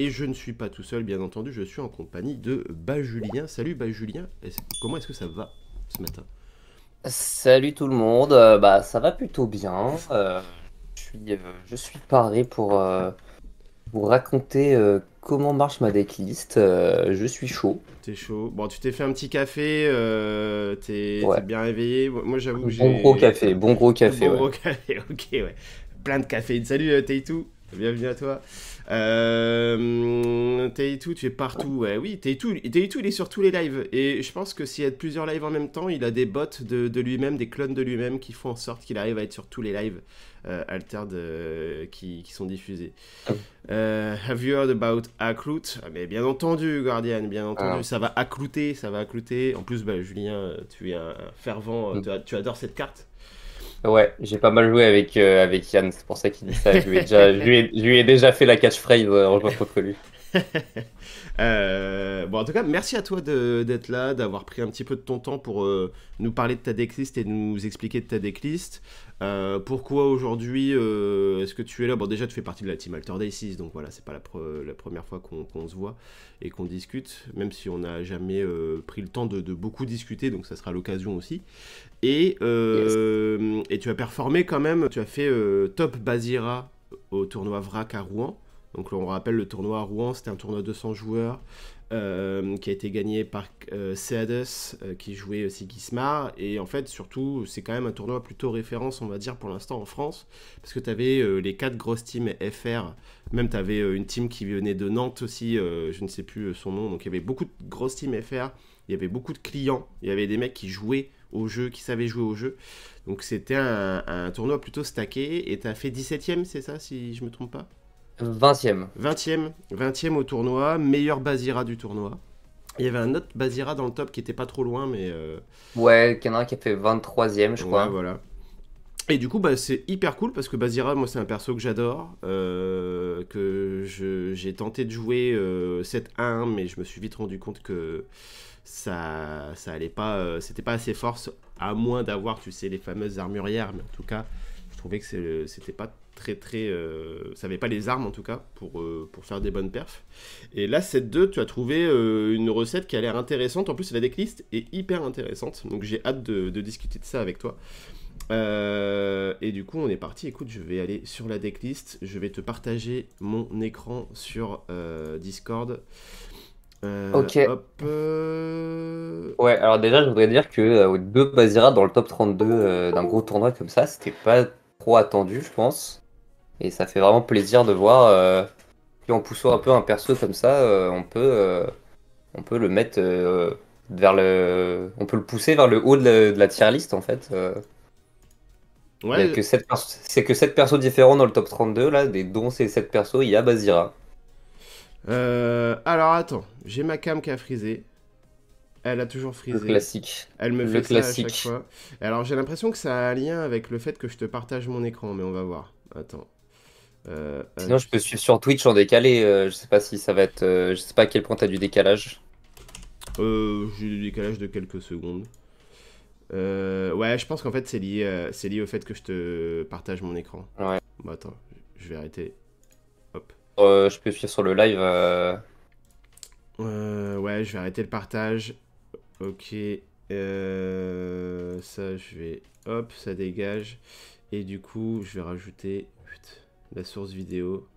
et je ne suis pas tout seul, bien entendu, je suis en compagnie de Julien. Salut Julien, comment est-ce que ça va ce matin? Salut tout le monde, bah ça va plutôt bien. Je suis paré pour vous raconter comment marche ma decklist. Je suis chaud. T'es chaud. Bon, tu t'es fait un petit café, t'es Ouais. bien réveillé. Moi, j'avoue que j'ai... Bon gros café, Bon ouais. gros café, ok, ouais. Plein de caféine. Salut Teitou, bienvenue à toi. Teitou, tu es partout, ouais. Oui, Teitou, il est sur tous les lives. Et je pense que s'il y a plusieurs lives en même temps, il a des bots de lui-même, des clones de lui-même qui font en sorte qu'il arrive à être sur tous les lives altered qui sont diffusés. Have you heard about Acclout? Ah, mais bien entendu, Guardian, bien entendu. Ah. Ça va acclouter, ça va acclouter. En plus, bah, Julien, tu es un fervent, tu adores cette carte. Ouais, j'ai pas mal joué avec Yann, c'est pour ça qu'il dit ça. Je lui ai déjà fait la catchphrase en jouant contre lui. Bon, en tout cas, merci à toi d'être là, d'avoir pris un petit peu de ton temps pour nous parler de ta decklist et nous expliquer de ta decklist. Pourquoi aujourd'hui est-ce que tu es là? Bon, déjà, tu fais partie de la team Alter Days, donc voilà, c'est pas la première fois qu'on se voit et qu'on discute, même si on n'a jamais pris le temps de beaucoup discuter, donc ça sera l'occasion aussi. Yes. Et tu as performé quand même, tu as fait top Bazira au tournoi VRAC à Rouen. Donc là, on rappelle, le tournoi à Rouen, c'était un tournoi de 100 joueurs qui a été gagné par Seadus qui jouait Sigismar. Et en fait, surtout, c'est quand même un tournoi plutôt référence, on va dire, pour l'instant en France. Parce que tu avais les 4 grosses teams FR. Même tu avais une team qui venait de Nantes aussi, je ne sais plus son nom. Donc il y avait beaucoup de grosses teams FR. Il y avait beaucoup de clients. Il y avait des mecs qui jouaient au jeu, qui savaient jouer au jeu. Donc c'était un tournoi plutôt stacké. Et tu as fait 17ème, c'est ça, si je me trompe pas? 20e. 20e au tournoi, meilleur Bazira du tournoi. Il y avait un autre Bazira dans le top qui était pas trop loin, mais Ouais, il y en a un qui a fait 23e, je ouais, crois. voilà. Et du coup, bah, c'est hyper cool parce que Bazira, moi, c'est un perso que j'adore, j'ai tenté de jouer 7-1, mais je me suis vite rendu compte que ça allait pas, c'était pas assez fort, à moins d'avoir, tu sais, les fameuses armurières, mais en tout cas, je trouvais que c'était pas très, ça avait pas les armes en tout cas pour faire des bonnes perfs. Et là, cette 2, tu as trouvé une recette qui a l'air intéressante. En plus, la decklist est hyper intéressante. Donc, j'ai hâte de discuter de ça avec toi. Et du coup, on est parti. Écoute, je vais aller sur la decklist. Je vais te partager mon écran sur Discord. Ok. Hop. Ouais, alors déjà, je voudrais dire que deux Bazira dans le top 32 d'un gros tournoi comme ça, c'était pas trop attendu, je pense. Et ça fait vraiment plaisir de voir qu'en poussant un peu un perso comme ça, on peut le mettre vers le. On peut le pousser vers le haut de la tier list en fait. Il y a Ouais. que c'est que 7 persos différents dans le top 32 là, dont ces 7 persos, il y a Bazira. Alors attends, j'ai ma cam qui a frisé. Elle a toujours Le frisé. classique. Elle me Le fait ça à chaque classique. fois. Alors j'ai l'impression que ça a un lien avec le fait que je te partage mon écran, mais on va voir. Attends. Sinon, je peux suivre sur Twitch en décalé. Je sais pas si ça va être. Je sais pas à quel point t'as du décalage. J'ai du décalage de quelques secondes. Ouais, je pense qu'en fait c'est lié au fait que je te partage mon écran. Ouais. Bon, attends, je vais arrêter. Hop. Je peux suivre sur le live. Ouais, je vais arrêter le partage. Ok. Ça, je vais... Hop, ça dégage. Et du coup, je vais rajouter la source vidéo.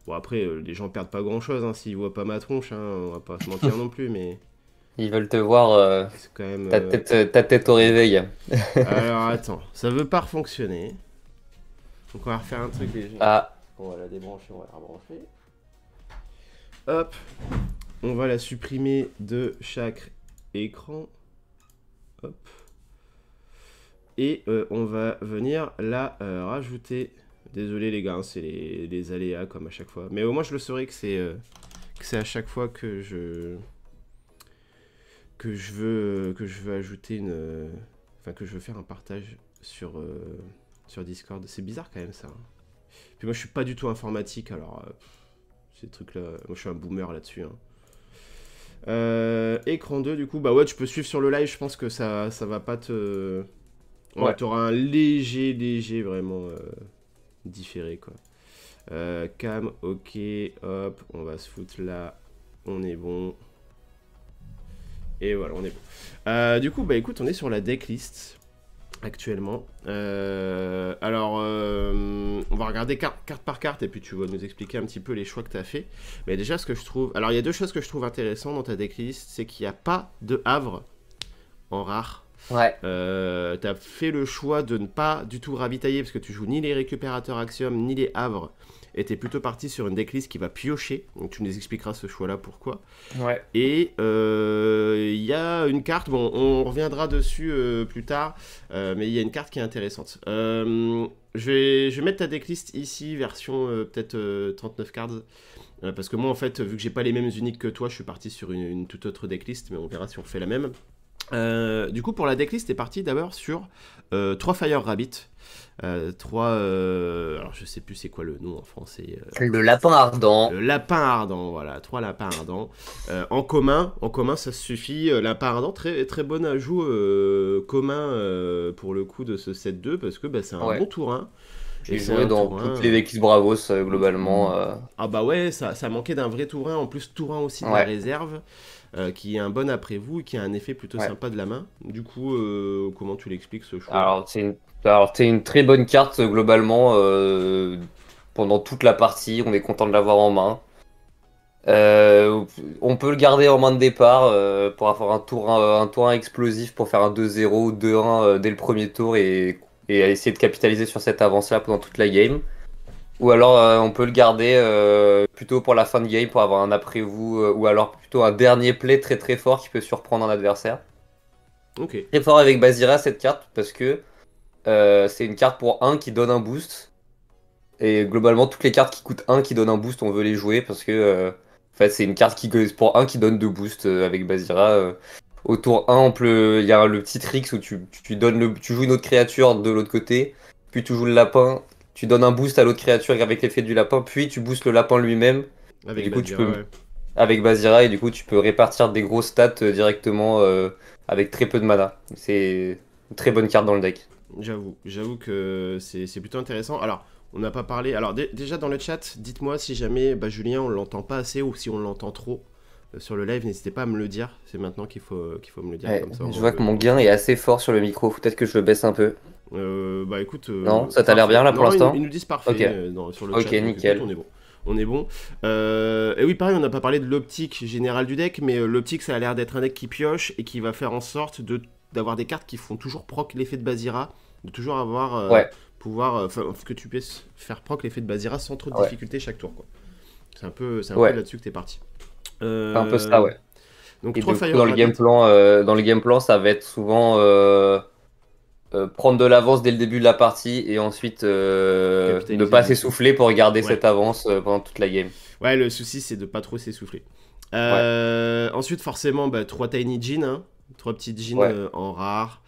Bon, après, les gens perdent pas grand-chose hein, s'ils voient pas ma tronche. Hein, on va pas se mentir non plus, mais Ils veulent te voir c'est quand même... ta tête au réveil. Alors, attends, ça veut pas fonctionner. Donc, on va refaire un truc déjà. Ah, On va la débrancher, on va la rebrancher. Hop, on va la supprimer de chaque écran. Hop. Et on va venir la rajouter. Désolé les gars, hein, c'est les aléas comme à chaque fois. Mais au moins je le saurai que c'est à chaque fois que je veux ajouter une... Enfin que je veux faire un partage sur Discord. C'est bizarre quand même ça. Hein. Puis moi je suis pas du tout informatique alors... ces trucs là... Moi je suis un boomer là-dessus. Hein. Écran 2 du coup, bah ouais tu peux suivre sur le live, je pense que ça va pas te... Ouais, ouais. t'auras un léger vraiment différé quoi. Cam, ok, hop, on va se foutre là, on est bon. Et voilà, on est bon. Du coup, bah écoute, on est sur la decklist actuellement. Alors, on va regarder carte par carte et puis tu vas nous expliquer un petit peu les choix que tu as fait. Mais déjà, ce que je trouve... Alors, il y a deux choses que je trouve intéressantes dans ta decklist, c'est qu'il n'y a pas de havre en rare. Ouais. Tu as fait le choix de ne pas du tout ravitailler parce que tu joues ni les récupérateurs Axiom ni les havres. Et tu es plutôt parti sur une decklist qui va piocher. Donc tu nous expliqueras ce choix-là pourquoi. Ouais. Et il y a une carte, bon, on reviendra dessus plus tard, mais il y a une carte qui est intéressante. Je vais mettre ta decklist ici, version peut-être 39 cards. Parce que moi, en fait, vu que j'ai pas les mêmes uniques que toi, je suis parti sur une toute autre decklist, mais on verra si on fait la même. Du coup, pour la decklist, t'es parti d'abord sur 3 Fire Rabbit. 3. Alors, je sais plus c'est quoi le nom en français. Le lapin ardent. Le lapin ardent, voilà. 3 lapins ardents. En commun, ça suffit. Lapin ardent, très, très bon ajout commun pour le coup de ce set 2 parce que bah, c'est un bon tourin. J'ai joué dans toutes les équipes Bravos globalement. Ah bah ouais, ça manquait d'un vrai tourin. En plus, tourin aussi de la réserve. Qui est un bon après vous et qui a un effet plutôt sympa de la main. Du coup, comment tu l'expliques ce choix? Alors, c'est une très bonne carte globalement. Pendant toute la partie, on est content de l'avoir en main. On peut le garder en main de départ pour avoir un tour 1 explosif pour faire un 2-0 ou 2-1 dès le premier tour et essayer de capitaliser sur cette avance-là pendant toute la game. Ou alors on peut le garder plutôt pour la fin de game pour avoir un après-vous ou alors plutôt un dernier play très très fort qui peut surprendre un adversaire. Ok. Très fort avec Bazira cette carte parce que c'est une carte pour 1 qui donne un boost. Et globalement toutes les cartes qui coûtent 1 qui donnent un boost on veut les jouer parce que en fait c'est une carte pour 1 qui donne 2 boosts avec Bazira. Au tour 1 il y a le petit trick où tu joues une autre créature de l'autre côté, puis tu joues le lapin. Tu donnes un boost à l'autre créature avec l'effet du lapin, puis tu boostes le lapin lui-même. Avec du coup, Bazira, avec Bazira, et du coup, tu peux répartir des grosses stats directement avec très peu de mana. C'est une très bonne carte dans le deck. J'avoue que c'est plutôt intéressant. Alors, on n'a pas parlé. Alors, déjà dans le chat, dites-moi si jamais Julien, on l'entend pas assez ou si on l'entend trop sur le live. N'hésitez pas à me le dire. C'est maintenant qu'il faut me le dire. Ouais, comme ça, je vois que mon gain est assez fort sur le micro. Peut-être que je le baisse un peu. Bah écoute. Non, ça t'a l'air bien là pour l'instant. Ils nous disent parfait sur le chat. Ok, nickel. Écoute, on est bon. Et oui, pareil, on n'a pas parlé de l'optique générale du deck, mais l'optique, ça a l'air d'être un deck qui pioche et qui va faire en sorte d'avoir des cartes qui font toujours proc l'effet de Bazira, de toujours avoir pouvoir que tu puisses faire proc l'effet de Bazira sans trop de difficulté chaque tour, quoi. C'est un peu là-dessus que t'es parti. C'est un peu ça, ouais. Donc et 3 Fire dans le game plan, ça va être souvent prendre de l'avance dès le début de la partie et ensuite ne pas s'essouffler pour garder cette avance pendant toute la game. Ouais, le souci c'est de pas trop s'essouffler. Ensuite, forcément, 3 Tiny Jean, hein, 3 petits jeans en rare.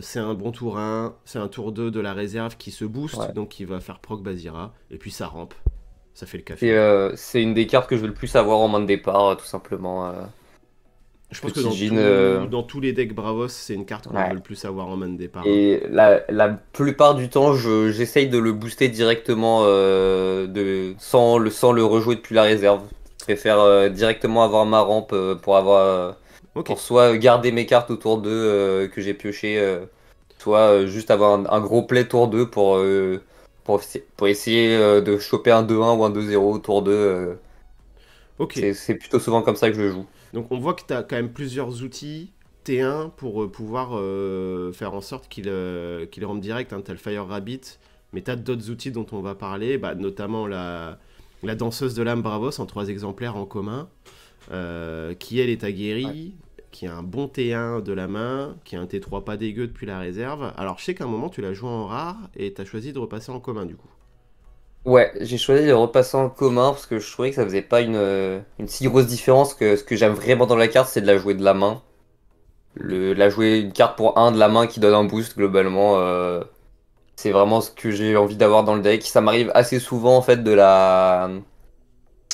C'est un bon tour 1, c'est un tour 2 de la réserve qui se booste, donc qui va faire proc Bazira, et puis ça rampe, ça fait le café. C'est une des cartes que je veux le plus avoir en main de départ, tout simplement. Je pense que dans tous les decks Bravos, c'est une carte qu'on veut le plus avoir en main de départ. Et la plupart du temps, j'essaye de le booster directement sans le rejouer depuis la réserve. Je préfère directement avoir ma rampe pour soit garder mes cartes au tour 2 que j'ai pioché, soit juste avoir un gros play tour 2 pour essayer de choper un 2-1 ou un 2-0 au tour 2. C'est plutôt souvent comme ça que je le joue. Donc on voit que tu as quand même plusieurs outils T1 pour pouvoir faire en sorte qu'il rentre direct. Hein. Tu as le Fire Rabbit, mais tu as d'autres outils dont on va parler, notamment la danseuse de l'âme Bravos en 3 exemplaires en commun, qui elle est aguerrie, qui a un bon T1 de la main, qui a un T3 pas dégueu depuis la réserve. Alors je sais qu'à un moment tu l'as joué en rare et tu as choisi de repasser en commun du coup. Ouais, j'ai choisi de repasser en commun parce que je trouvais que ça faisait pas une si grosse différence que ce que j'aime vraiment dans la carte, c'est de la jouer de la main. La jouer une carte pour 1 de la main qui donne un boost, globalement, c'est vraiment ce que j'ai envie d'avoir dans le deck. Ça m'arrive assez souvent, en fait,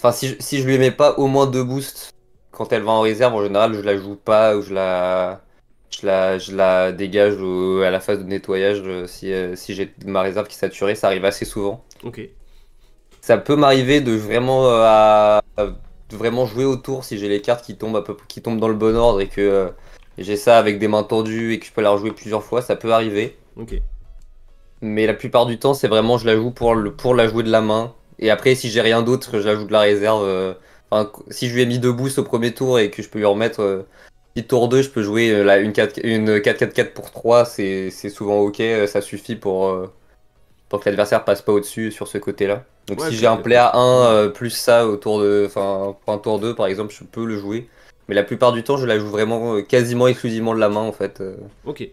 Enfin, si je lui mets pas au moins 2 boosts quand elle va en réserve, en général, je la joue pas ou je la dégage à la phase de nettoyage si j'ai ma réserve qui est saturée, ça arrive assez souvent. Ok. ça peut m'arriver de de vraiment jouer au tour si j'ai les cartes qui tombent qui tombent dans le bon ordre et que j'ai ça avec des mains tendues et que je peux la rejouer plusieurs fois, ça peut arriver. Ok. Mais la plupart du temps, c'est vraiment je la joue pour la jouer de la main. Et après, si j'ai rien d'autre, je la joue de la réserve. Enfin, si je lui ai mis 2 boosts au premier tour et que je peux lui remettre petit tour 2, je peux jouer une 4-4-4 pour 3, c'est souvent ok, ça suffit pour que l'adversaire passe pas au-dessus sur ce côté-là. Donc Ouais, si j'ai un 4-4. play à 1 plus ça enfin pour un tour 2 par exemple, je peux le jouer. Mais la plupart du temps, je la joue vraiment quasiment exclusivement de la main en fait. Ok.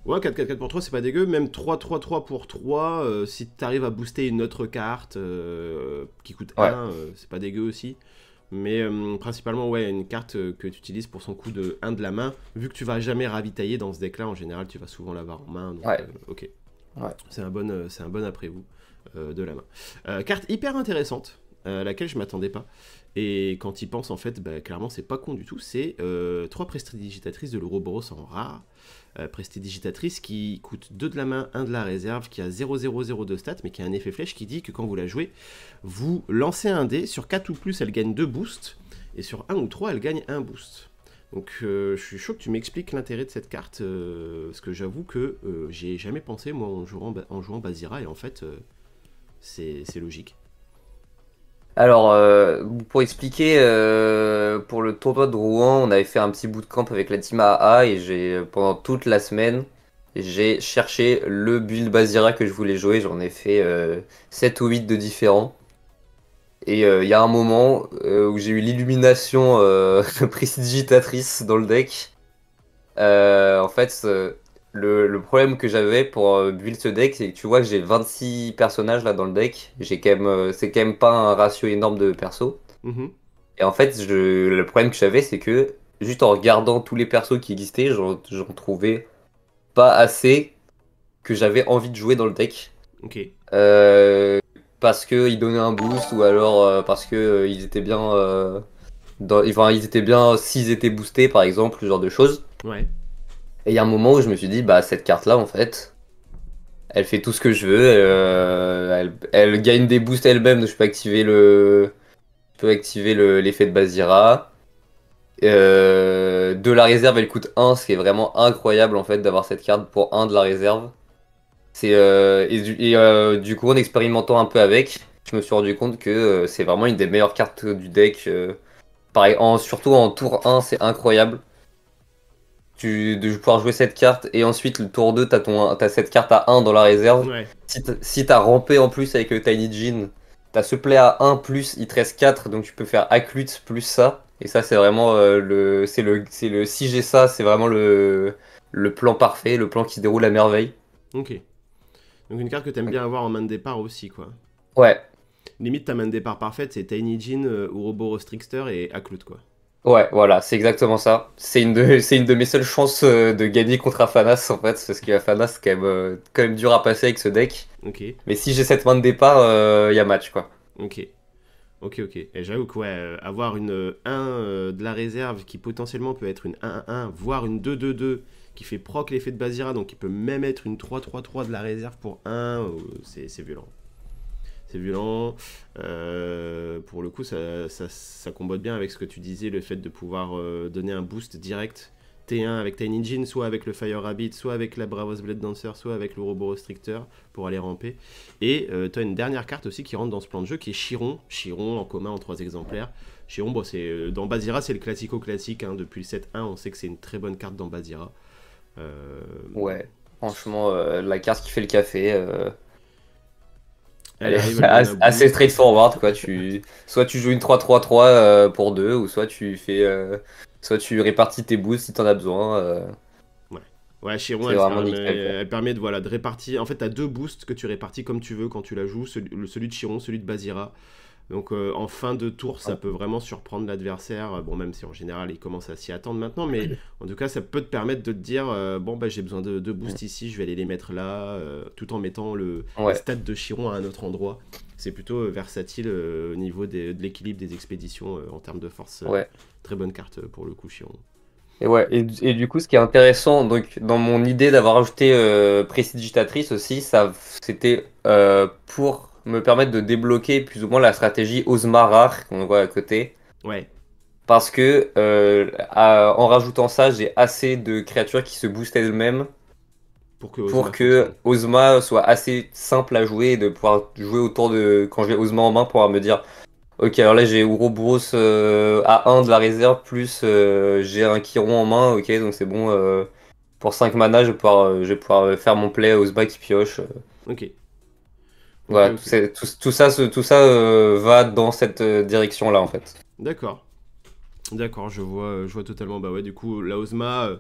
Ouais, 4-4-4 pour 3, c'est pas dégueu. Même 3-3-3 pour 3, si t'arrives à booster une autre carte qui coûte Ouais. 1, c'est pas dégueu aussi. Mais principalement, ouais, une carte que tu utilises pour son coup de 1 de la main. Vu que tu vas jamais ravitailler dans ce deck-là, en général, tu vas souvent l'avoir en main. Donc, Ouais. ok. Ouais. C'est un bon après-vous de la main. Carte hyper intéressante, à laquelle je m'attendais pas. Et quand il pense, en fait, bah, clairement, c'est pas con du tout. C'est 3 prestidigitatrices de l'Ouroboros en rare. Prestidigitatrice qui coûte 2 de la main, 1 de la réserve, qui a 0,0,0 de stats, mais qui a un effet flèche qui dit que quand vous la jouez, vous lancez un dé, sur 4 ou plus, elle gagne 2 boosts, et sur 1 ou 3, elle gagne 1 boost. Donc je suis chaud que tu m'expliques l'intérêt de cette carte, parce que j'avoue que j'y ai jamais pensé, moi, en jouant Bazira, et en fait, c'est logique. Alors, pour expliquer, pour le tournoi de Rouen, on avait fait un petit bootcamp avec la team AA et pendant toute la semaine, j'ai cherché le build Bazira que je voulais jouer. J'en ai fait 7 ou 8 de différents. Et il y a un moment où j'ai eu l'illumination prestidigitatrice dans le deck. En fait, le problème que j'avais pour build ce deck, c'est que tu vois que j'ai 26 personnages là dans le deck. C'est quand même pas un ratio énorme de persos. Mhm. Et en fait, le problème que j'avais, c'est que juste en regardant tous les persos qui existaient, j'en trouvais pas assez que j'avais envie de jouer dans le deck. Ok. Euh, Parce qu'ils donnaient un boost ou alors parce que ils étaient bien, enfin, ils étaient bien s'ils étaient boostés par exemple, ce genre de choses. Ouais. Et il y a un moment où je me suis dit, bah cette carte-là en fait, elle fait tout ce que je veux, elle gagne des boosts elle-même, donc je peux activer l'effet de Bazira. De la réserve, elle coûte 1, ce qui est vraiment incroyable en fait d'avoir cette carte pour 1 de la réserve. Du coup, en expérimentant un peu avec, je me suis rendu compte que c'est vraiment une des meilleures cartes du deck. Pareil, surtout en tour 1, c'est incroyable. De pouvoir jouer cette carte et ensuite le tour 2, t'as cette carte à 1 dans la réserve. Ouais. Si t'as rampé en plus avec le Tiny Jean, t'as ce play à 1 plus, il te reste 4, donc tu peux faire Acclute plus ça. Et ça, c'est vraiment si j'ai ça, c'est vraiment le plan parfait, le plan qui se déroule à merveille. Ok. Donc une carte que t'aimes bien avoir en main de départ aussi, quoi. Ouais, Limite, ta main de départ parfaite, c'est Tiny Jean, Ouroboros Trickster et Aklut, quoi. ouais, voilà, c'est exactement ça. C'est une de mes seules chances de gagner contre Afanas en fait, parce qu'Afanas c'est quand même dur à passer avec ce deck. Ok. Mais si j'ai cette main de départ, y a match quoi. Ok. Ok, ok. Et j'avoue que ouais, avoir une 1 de la réserve qui potentiellement peut être une 1-1, voire une 2-2-2 qui fait proc l'effet de Bazira, donc qui peut même être une 3-3-3 de la réserve pour 1, c'est violent. C'est violent. Pour le coup, ça combote bien avec ce que tu disais, le fait de pouvoir donner un boost direct T1 avec Tiny Jin, soit avec le Fire Rabbit, soit avec la Bravos Blade Dancer, soit avec l'Ouroboros Stricter pour aller ramper. Et tu as une dernière carte aussi qui rentre dans ce plan de jeu qui est Chiron. Chiron en commun en 3 exemplaires. Chiron, bon, dans Bazira, c'est le classico-classique. Hein, depuis le 7-1, on sait que c'est une très bonne carte dans Bazira. Ouais, franchement, la carte qui fait le café, Elle elle arrive, est elle donne un assez boost. straightforward quoi. Soit tu joues une 3-3-3 pour 2, ou soit tu répartis tes boosts si t'en as besoin. Ouais. Ouais, Chiron, C'est vraiment nickel quoi. elle permet de, voilà, de répartir. En fait, tu as 2 boosts que tu répartis comme tu veux quand tu la joues, celui de Chiron, celui de Bazira. Donc en fin de tour, ça peut vraiment surprendre l'adversaire. Bon, même si en général, il commence à s'y attendre maintenant, mais en tout cas, ça peut te permettre de te dire bon, bah, j'ai besoin de 2 boosts ici, je vais aller les mettre là, tout en mettant les Ouais, stats de Chiron à un autre endroit. C'est plutôt versatile au niveau de l'équilibre des expéditions en termes de force. ouais. Très bonne carte pour le coup, Chiron. Et ouais, et du coup, ce qui est intéressant, donc dans mon idée d'avoir ajouté Prestidigitatrice aussi, ça c'était pour me permettre de débloquer plus ou moins la stratégie Ozma rare qu'on voit à côté. Ouais. Parce que en rajoutant ça, j'ai assez de créatures qui se boostent elles-mêmes Pour que pour Ozma que fonctionne. Ozma soit assez simple à jouer et de pouvoir jouer autour de quand j'ai Ozma en main pour pouvoir me dire ok, alors là j'ai Ouroboros à 1 de la réserve plus j'ai un Chiron en main, ok, donc c'est bon. Pour 5 mana, je vais pouvoir faire mon play Ozma qui pioche. Ok. Ok, Voilà, ok. tout ça va dans cette direction-là en fait. D'accord. D'accord, je vois totalement. Bah ouais, du coup, la Ozma, bah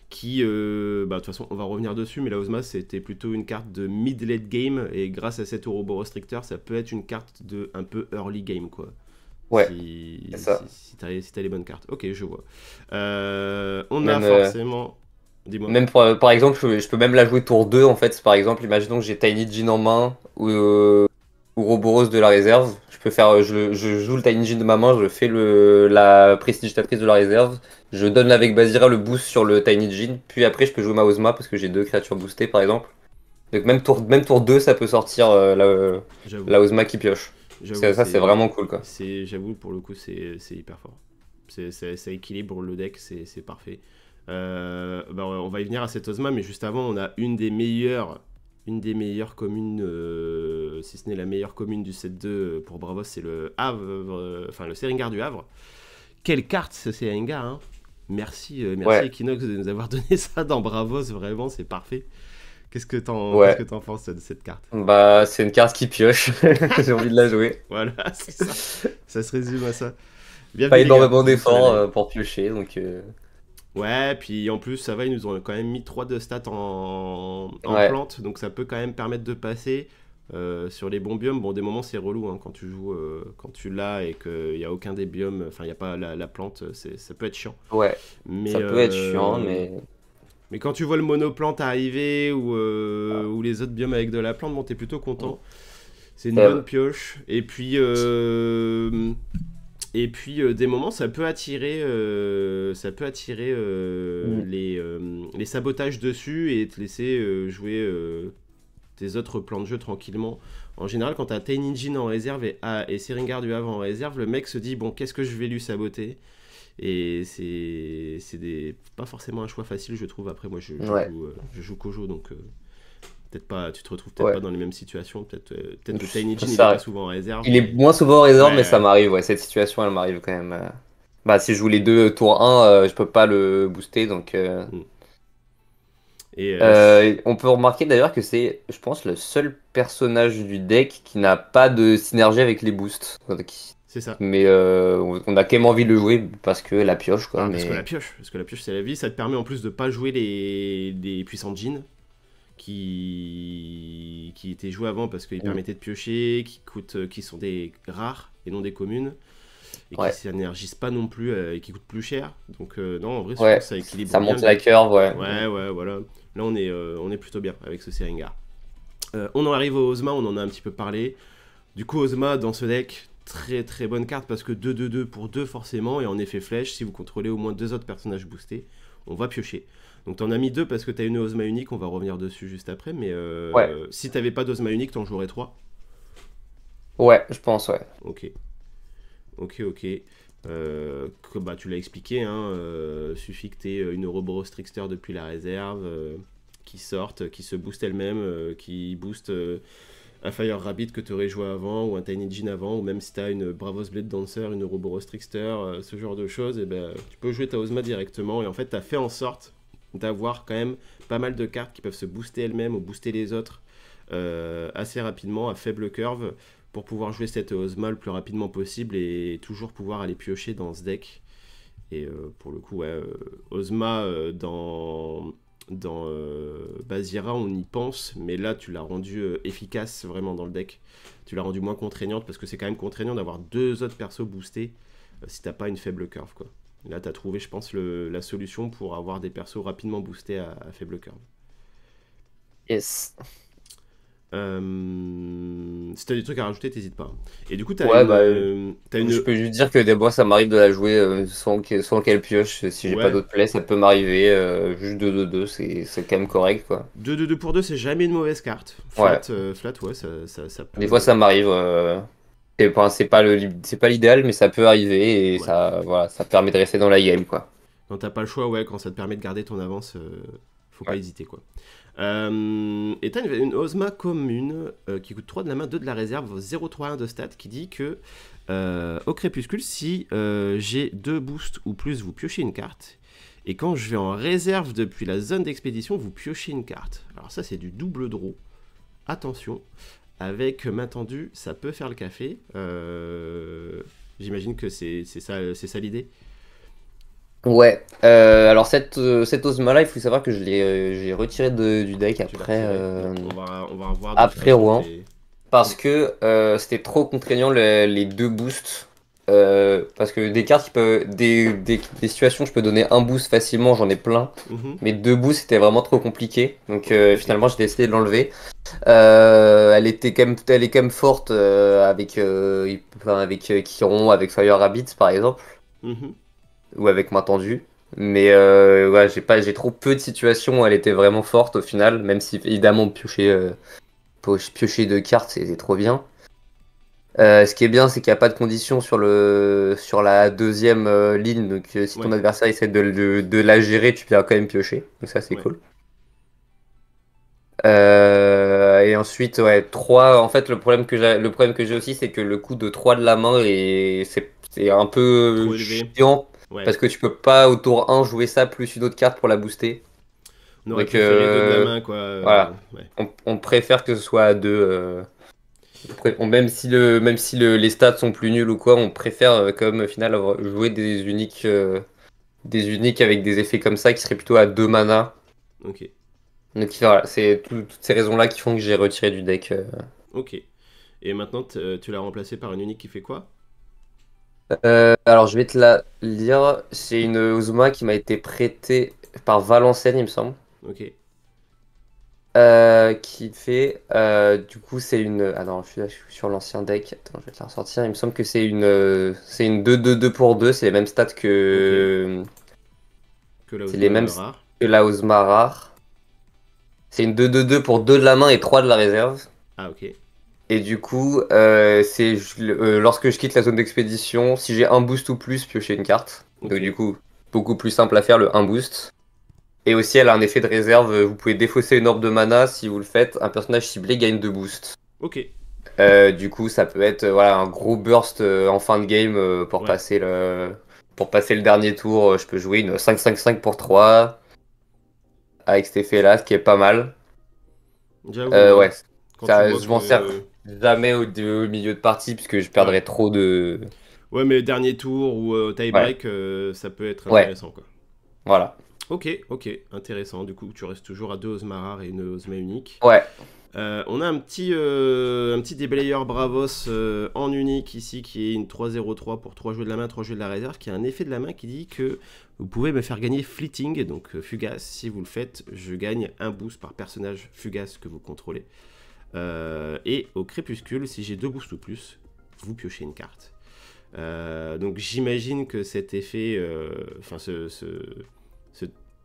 de toute façon, on va revenir dessus, mais la Ozma, c'était plutôt une carte de mid-late game, et grâce à cet Ouroboros Restrictor, ça peut être une carte de un peu early game, quoi. Ouais, c'est ça. Si t'as les bonnes cartes. Ok, je vois. On a Même, forcément... Dis-moi. même par exemple, je peux même la jouer tour 2 en fait. Par exemple, imaginons que j'ai Tiny Jin en main ou Ouroboros de la réserve. Je peux faire, je joue le Tiny Jin de ma main, je fais la Prestigitatrice de la réserve. Je donne avec Bazira le boost sur le Tiny Jin. Puis après, je peux jouer ma Ozma parce que j'ai 2 créatures boostées par exemple. Donc même tour 2, ça peut sortir J'avoue. la Ozma qui pioche. J'avoue, Ça, c'est vraiment cool quoi. j'avoue, pour le coup, c'est hyper fort. Ça équilibre le deck, c'est parfait. Bah, on va y venir à cette Ozma, mais juste avant, on a une des meilleures communes, si ce n'est la meilleure commune du set 2 pour Bravos, c'est le Havre, enfin le Seringar du Havre. Quelle carte ce Seringar, hein. Merci, merci Ouais, Equinox de nous avoir donné ça dans Bravos, vraiment, c'est parfait. Qu'est-ce que ouais. t'en penses de cette carte? Bah, c'est une carte qui pioche. J'ai envie de la jouer. Voilà, c'est ça. Ça se résume à ça. Bienvenue Pas les gars, énormément bienvenue sur la d'efforts live. pour piocher, donc Ouais, puis en plus, ça va, ils nous ont quand même mis 3 de stats en ouais, plante, donc ça peut quand même permettre de passer sur les bons biomes. Bon, des moments, c'est relou hein, quand tu joues, quand tu l'as et qu'il n'y a aucun des biomes, enfin, il n'y a pas la plante, ça peut être chiant. ouais, Mais, ça peut être chiant, mais quand tu vois le monoplante arriver ou les autres biomes avec de la plante, bon, t'es plutôt content. C'est une bonne euh, pioche. Et puis des moments, ça peut attirer mm, les sabotages dessus et te laisser jouer tes autres plans de jeu tranquillement. En général, quand t'as Tiny Jin en réserve et Seringar du Havre en réserve, le mec se dit bon, qu'est-ce que je vais lui saboter? Et pas forcément un choix facile, je trouve. Après, moi, ouais, je joue Kojo, donc peut-être pas, tu te retrouves peut-être pas ouais. dans les mêmes situations. Peut-être que Tiny Jin, il est pas Ça, souvent en réserve, il est mais moins souvent en réserve, mais ça ouais. m'arrive, ouais, cette situation, elle m'arrive quand même. Bah, si je joue les deux tour 1, je peux pas le booster, donc... Mm. Et On peut remarquer d'ailleurs que c'est, je pense, le seul personnage du deck qui n'a pas de synergie avec les boosts. c'est ça. Mais on a quand même envie de le jouer parce que la pioche, quoi. Ah, Mais parce que la pioche c'est la vie, ça te permet en plus de pas jouer les puissants jeans qui étaient joués avant parce qu'ils Mm. permettaient de piocher, qui sont des rares et non des communes, et qui Ouais, s'énergisent pas non plus et qui coûtent plus cher. Donc non, en vrai, je trouve que ouais, ça équilibre ça bien monte le la deck. curve, ouais. Ouais, ouais, voilà. Là, on est plutôt bien avec ce Seringar. On en arrive au Ozma, on en a un petit peu parlé. Du coup, Ozma, dans ce deck, très très bonne carte parce que 2-2-2 pour 2 forcément, et en effet flèche, si vous contrôlez au moins 2 autres personnages boostés, on va piocher. Donc t'en as mis 2 parce que t'as une Ozma unique, on va revenir dessus juste après, mais Ouais, si t'avais pas d'Ozma unique, t'en jouerais 3. ouais, je pense, ouais. Ok, ok, ok. Bah, tu l'as expliqué, hein, suffit que t'aies une Ouroboros Trickster depuis la réserve, qui sorte, qui se booste elle-même, qui booste un Fire Rabbit que tu aurais joué avant, ou un Tiny Jin avant, ou même si tu as une Bravos Blade Dancer, une Ouroboros Trickster, ce genre de choses, et ben, tu peux jouer ta Ozma directement. Et en fait, tu as fait en sorte d'avoir quand même pas mal de cartes qui peuvent se booster elles-mêmes ou booster les autres assez rapidement, à faible curve, pour pouvoir jouer cette Ozma le plus rapidement possible et toujours pouvoir aller piocher dans ce deck. Et pour le coup, ouais, Ozma dans Bazira, on y pense, mais là, tu l'as rendu efficace vraiment dans le deck. Tu l'as rendu moins contraignante parce que c'est quand même contraignant d'avoir 2 autres persos boostés si t'as pas une faible curve, quoi. Là, t'as trouvé, je pense, la solution pour avoir des persos rapidement boostés à faible curve. Yes. Si t'as des trucs à rajouter, t'hésites pas. Et du coup, Ouais, bah, t'as je une... peux juste dire que des fois, ça m'arrive de la jouer sans qu'elle pioche. Si j'ai pas Ouais, d'autres plays, ça peut m'arriver. Juste 2-2-2, c'est quand même correct, quoi. 2-2-2 pour 2, c'est jamais une mauvaise carte. Ouais. Flat ouais, ça Des fois, peut... ça m'arrive. C'est pas l'idéal, mais ça peut arriver et Ouais. ça, voilà, ça permet de rester dans la game, quoi. Quand t'as pas le choix, ouais, quand ça te permet de garder ton avance, faut pas Ouais. hésiter, quoi. Et t'as une Ozma commune qui coûte 3 de la main, 2 de la réserve, 0,31 de stat, qui dit que au crépuscule, si j'ai 2 boosts ou plus, vous piochez une carte. Et quand je vais en réserve depuis la zone d'expédition, vous piochez une carte. Alors ça, c'est du double draw. Attention, avec main tendue, ça peut faire le café. J'imagine que c'est ça l'idée. Ouais, alors cette Ozma là, il faut savoir que j'ai retiré du deck Tu l'as après, retiré. On va revoir de toute après façon. Rouen, parce que c'était trop contraignant les deux boosts. Parce que des cartes, des situations, je peux donner un boost facilement, j'en ai plein. Mhm. Mais deux boosts, c'était vraiment trop compliqué. Donc Ok. finalement, j'ai décidé de l'enlever. Elle est quand même forte avec Chiron, avec Fire Rabbit par exemple, Mhm. ou avec main tendue. Mais ouais, j'ai trop peu de situations où elle était vraiment forte au final, même si évidemment piocher deux cartes c'est trop bien. Ce qui est bien, c'est qu'il n'y a pas de condition sur la deuxième ligne, donc si ton Ouais, adversaire essaie de la gérer, tu viens quand même piocher, donc ça c'est ouais. cool. Et ensuite, ouais, 3. En fait, le problème que j'ai aussi, c'est que le coût de 3 de la main, c'est un peu Trop élevé. chiant. Ouais. Parce que tu peux pas au tour 1 jouer ça plus une autre carte pour la booster. On aurait Donc préféré deux de la main, quoi. voilà. Ouais. On préfère que ce soit à 2. Même si les stats sont plus nuls ou quoi, on préfère comme au final jouer des uniques avec des effets comme ça qui seraient plutôt à 2 mana. Ok. Donc voilà, c'est toutes ces raisons-là qui font que j'ai retiré du deck. Ok. Et maintenant, tu l'as remplacé par une unique qui fait quoi? Alors, je vais te la lire. C'est une Ozma qui m'a été prêtée par Valenciennes, il me semble. Ok. Qui fait. Du coup, c'est une. Ah non, je suis sur l'ancien deck. Attends, je vais te la ressortir. Il me semble que c'est une 2-2-2 pour 2. C'est les mêmes stats Ok. que. Que la C'est les Ozma mêmes rare. que la Ozma rare. C'est une 2-2-2 pour 2 de la main et 3 de la réserve. Ah, ok. Et du coup, lorsque je quitte la zone d'expédition, si j'ai un boost ou plus, piocher une carte. Ok. Donc du coup, beaucoup plus simple à faire le un boost. Et aussi, elle a un effet de réserve. Vous pouvez défausser une orbe de mana. Si vous le faites, un personnage ciblé gagne 2 boosts. Ok. Du coup, ça peut être voilà, un gros burst en fin de game Ouais. pour passer le dernier tour. Je peux jouer une 5-5-5 pour 3 avec cet effet-là, ce qui est pas mal. J'avoue, hein. Ouais, Quand tu vois je m'en sers que... jamais au milieu de partie puisque je Ouais. perdrais trop de. Ouais, mais dernier tour ou Ouais, tie-break, ça peut être ouais, intéressant, quoi. voilà. Ok, ok. Intéressant. Du coup, tu restes toujours à deux Ozma rares et une Ozma unique. Ouais, On a un petit déblayeur Bravos en unique ici qui est une 3-0-3 pour 3 jeux de la main, 3 jeux de la réserve, qui a un effet de la main qui dit que vous pouvez me faire gagner Fleeting, donc Fugace. Si vous le faites, je gagne un boost par personnage Fugace que vous contrôlez. Et au crépuscule, si j'ai 2 boosts ou plus, vous piochez une carte. Donc j'imagine que cet effet, enfin ce,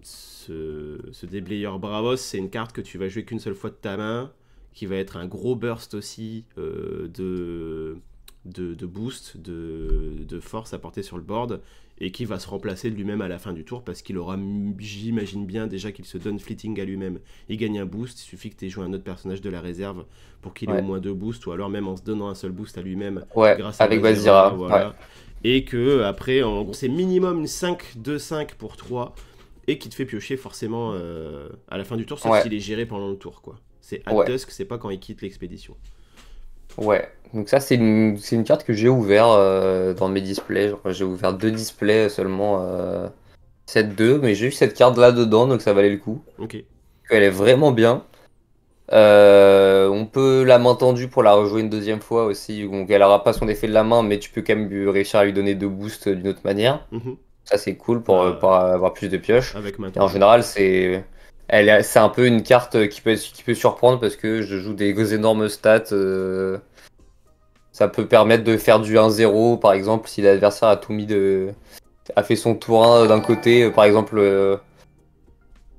ce déblayeur Bravos, c'est une carte que tu vas jouer qu'une seule fois de ta main, qui va être un gros burst aussi de boost, de force apportée sur le board, et qui va se remplacer de lui-même à la fin du tour, parce qu'il aura, j'imagine bien déjà qu'il se donne fleeting à lui-même. Il gagne un boost, il suffit que tu aies joué un autre personnage de la réserve pour qu'il ait au ouais, moins 2 boosts, ou alors même en se donnant un seul boost à lui-même ouais, grâce à avec Bazira, Bazira. Ouais, voilà. Et que après, en gros, c'est minimum une 5-2-5 pour 3 et qui te fait piocher forcément à la fin du tour, sauf ouais, s'il est géré pendant le tour, quoi. C'est at ouais, dusk, c'est pas quand il quitte l'expédition. ouais. Donc ça, c'est une carte que j'ai ouvert dans mes displays. Genre, j'ai ouvert deux displays seulement, 7-2, mais j'ai eu cette carte là dedans, donc ça valait le coup. Ok, Elle est vraiment bien. On peut la main tendue pour la rejouer une deuxième fois aussi. Donc elle aura pas son effet de la main, mais tu peux quand même réussir à lui donner deux boosts d'une autre manière. mhm. Ça c'est cool Bah, pour avoir plus de pioches. avec main Et en tendue, ouais. général, c'est un peu une carte qui peut surprendre parce que je joue des énormes stats. Ça peut permettre de faire du 1-0, par exemple, si l'adversaire a tout mis a fait son tour 1 d'un côté,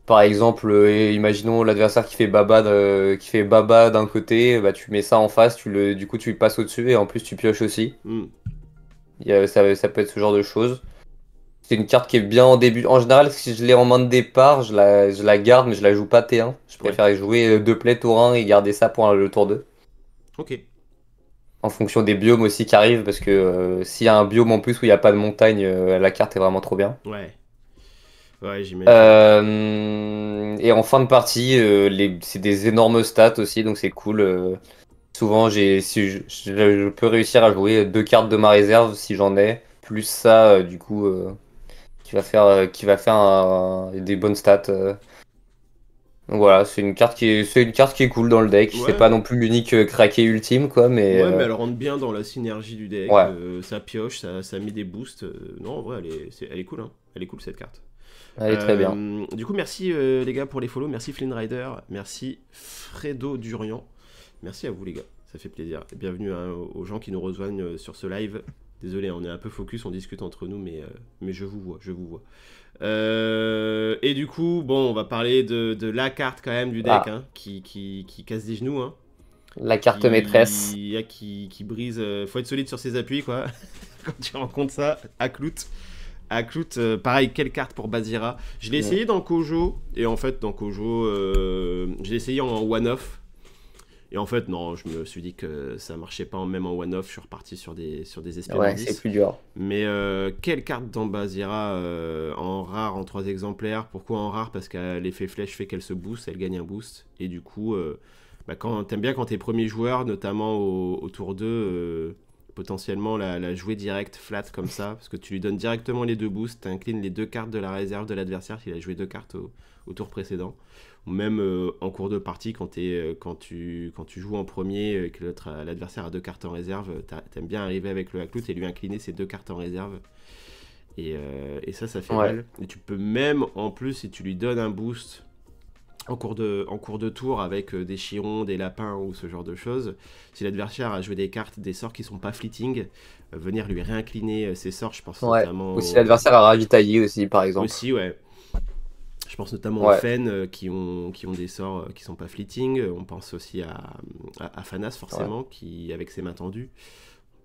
imaginons l'adversaire qui fait baba d'un côté, bah tu mets ça en face, du coup tu le passes au-dessus et en plus tu pioches aussi. Ça peut être ce genre de choses. C'est une carte qui est bien en début. En général, si je l'ai en main de départ, je la garde, mais je la joue pas T1. Je préfère jouer 2 plaies tour 1 et garder ça pour le tour 2. Ok. En fonction des biomes aussi qui arrivent, parce que s'il y a un biome en plus où il n'y a pas de montagne, la carte est vraiment trop bien. Ouais. Ouais, j'imagine. Et en fin de partie, c'est des énormes stats aussi, donc c'est cool. Souvent, si je peux réussir à jouer 2 cartes de ma réserve si j'en ai, plus ça, du coup, qui va faire des bonnes stats. Donc voilà, c'est une carte qui est cool dans le deck. C'est Ouais. pas non plus l'unique craqué ultime, quoi, mais. Ouais, mais elle rentre bien dans la synergie du deck. Ouais. Ça pioche, ça met des boosts. Non, en vrai, elle est cool, hein. Elle est cool cette carte. Elle est très bien. Du coup, merci les gars pour les follow. Merci Flynn Rider. Merci Fredo Durian. Merci à vous les gars. Ça fait plaisir. Bienvenue aux gens qui nous rejoignent sur ce live. Désolé, on est un peu focus, on discute entre nous, mais je vous vois, je vous vois. Et du coup, bon, on va parler de la carte quand même du deck, hein, qui casse des genoux, hein. La carte maîtresse. Qui brise. Faut être solide sur ses appuis, quoi. Quand tu rencontres ça, Aklout. Aklout, pareil, quelle carte pour Bazira. Je l'ai essayé dans Kojo, et en fait, dans Kojo, je l'ai essayé en one-off. Et en fait, non, je me suis dit que ça marchait pas même en one-off. Je suis reparti sur des espèces. Ouais, c'est plus dur. Mais quelle carte dans Bazira en rare, en 3 exemplaires. Pourquoi en rare? Parce que l'effet flèche fait qu'elle se booste, elle gagne un boost. Et du coup, t'aimes bien quand t'es premier joueur, notamment au tour 2, potentiellement la jouer direct flat comme ça. Parce que tu lui donnes directement les 2 boosts, t'inclines les 2 cartes de la réserve de l'adversaire s'il a joué 2 cartes au tour précédent. Ou même en cours de partie, quand tu joues en premier et que l'adversaire a 2 cartes en réserve, t'aimes bien arriver avec le Haklout et lui incliner ses 2 cartes en réserve. Et ça fait mal. Et tu peux même, en plus, si tu lui donnes un boost en cours de tour avec des chirons, des lapins ou ce genre de choses, si l'adversaire a joué des cartes, des sorts qui sont pas fleeting, venir lui réincliner ses sorts, je pense notamment... Ou si l'adversaire a ravitaillé aussi, par exemple. Aussi, ouais. Je pense notamment aux Fen qui ont des sorts qui sont pas fleeting. On pense aussi à Fanas, forcément, qui, avec ses mains tendues,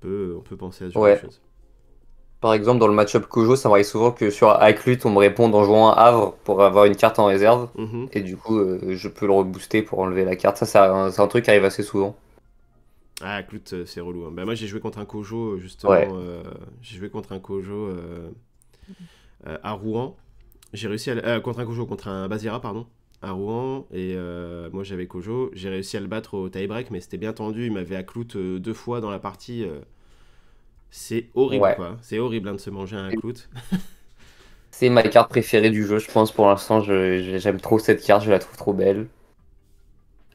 on peut penser à ce genre de choses. Par exemple, dans le match-up Kojo, ça m'arrive souvent que sur Aklut, on me réponde en jouant un Havre pour avoir une carte en réserve. Et du coup, je peux le rebooster pour enlever la carte. Ça, c'est un truc qui arrive assez souvent. Ah, Aklut, c'est relou. Hein. Bah, moi, j'ai joué contre un Kojo, justement. J'ai joué contre un Kojo à Rouen. J'ai réussi contre un Bazira, pardon, à Rouen, et moi j'avais Kojo, j'ai réussi à le battre au tie-break, mais c'était bien tendu, il m'avait Aklout 2 fois dans la partie, c'est horrible quoi, c'est horrible de se manger un Aklout. C'est ma carte préférée du jeu, je pense, pour l'instant, j'aime trop cette carte, je la trouve trop belle.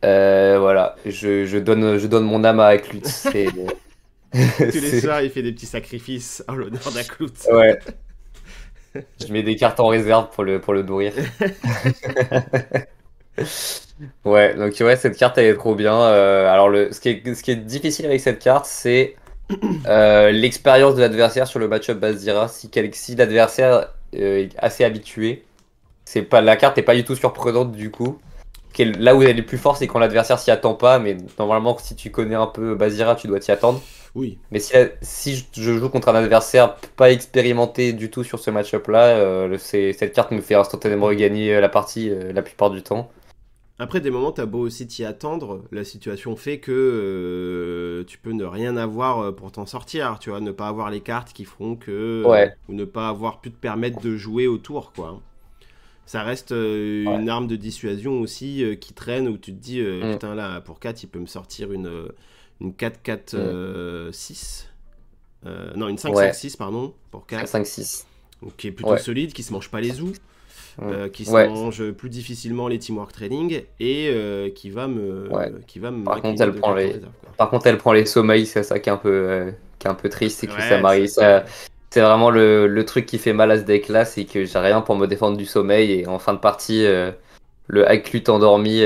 Voilà, je donne mon âme à Aklout. Tous les soirs, il fait des petits sacrifices en l'honneur d'Aklout. Ouais. Je mets des cartes en réserve pour le nourrir. Ouais, donc cette carte elle est trop bien. Alors ce qui est difficile avec cette carte, c'est l'expérience de l'adversaire sur le match-up Bazira. Si l'adversaire est assez habitué, la carte n'est pas du tout surprenante du coup. Là où elle est plus forte, c'est quand l'adversaire s'y attend pas, mais normalement si tu connais un peu Bazira, tu dois t'y attendre. Oui. Mais si je joue contre un adversaire pas expérimenté du tout sur ce match-up là, cette carte me fait instantanément regagner la partie la plupart du temps. Après, des moments, t'as beau aussi t'y attendre, la situation fait que tu peux ne rien avoir pour t'en sortir, tu vois, ne pas avoir les cartes qui feront que... ou ne pas avoir pu te permettre de jouer au tour, quoi. Ça reste une arme de dissuasion aussi qui traîne, où tu te dis, putain là, pour 4, il peut me sortir une 4-4-6. Non, une 5-5-6, pardon, pour 4. 5-6. Qui est plutôt solide, qui se mange pas les os. Qui se mange plus difficilement les teamwork training et qui va me par contre elle prend les sommeils, c'est ça qui est un peu triste, c'est que ça m'arrive, c'est vraiment le truc qui fait mal à ce deck là, c'est que j'ai rien pour me défendre du sommeil et en fin de partie le Hacklut endormi,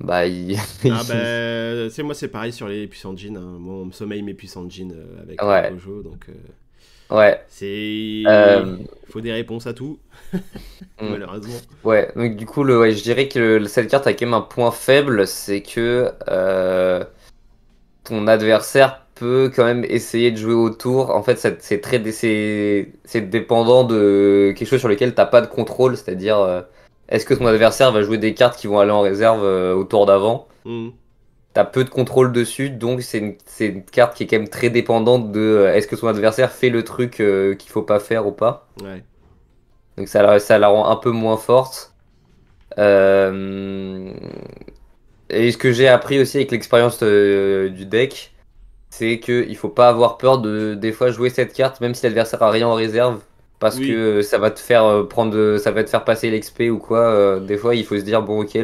bah il... Ah bah, moi c'est pareil sur les puissants jeans, hein. Moi on me sommeille mes puissants jeans avec Ouais, Gojo, donc ouais. c'est... Euh, Faut des réponses à tout, hmm. malheureusement. Ouais, donc du coup, ouais, je dirais que cette carte a quand même un point faible, c'est que ton adversaire peut quand même essayer de jouer autour. En fait, c'est dépendant de quelque chose sur lequel t'as pas de contrôle, c'est-à-dire est-ce que ton adversaire va jouer des cartes qui vont aller en réserve au tour d'avant? Hmm, T'as peu de contrôle dessus, donc c'est une carte qui est quand même très dépendante de est-ce que ton adversaire fait le truc qu'il faut pas faire ou pas. ouais. Donc ça la rend un peu moins forte. Euh, Et ce que j'ai appris aussi avec l'expérience du deck, c'est qu'il faut pas avoir peur de des fois jouer cette carte, même si l'adversaire a rien en réserve, parce que Oui, ça va te faire ça va te faire passer l'XP ou quoi. Des fois, il faut se dire bon ok,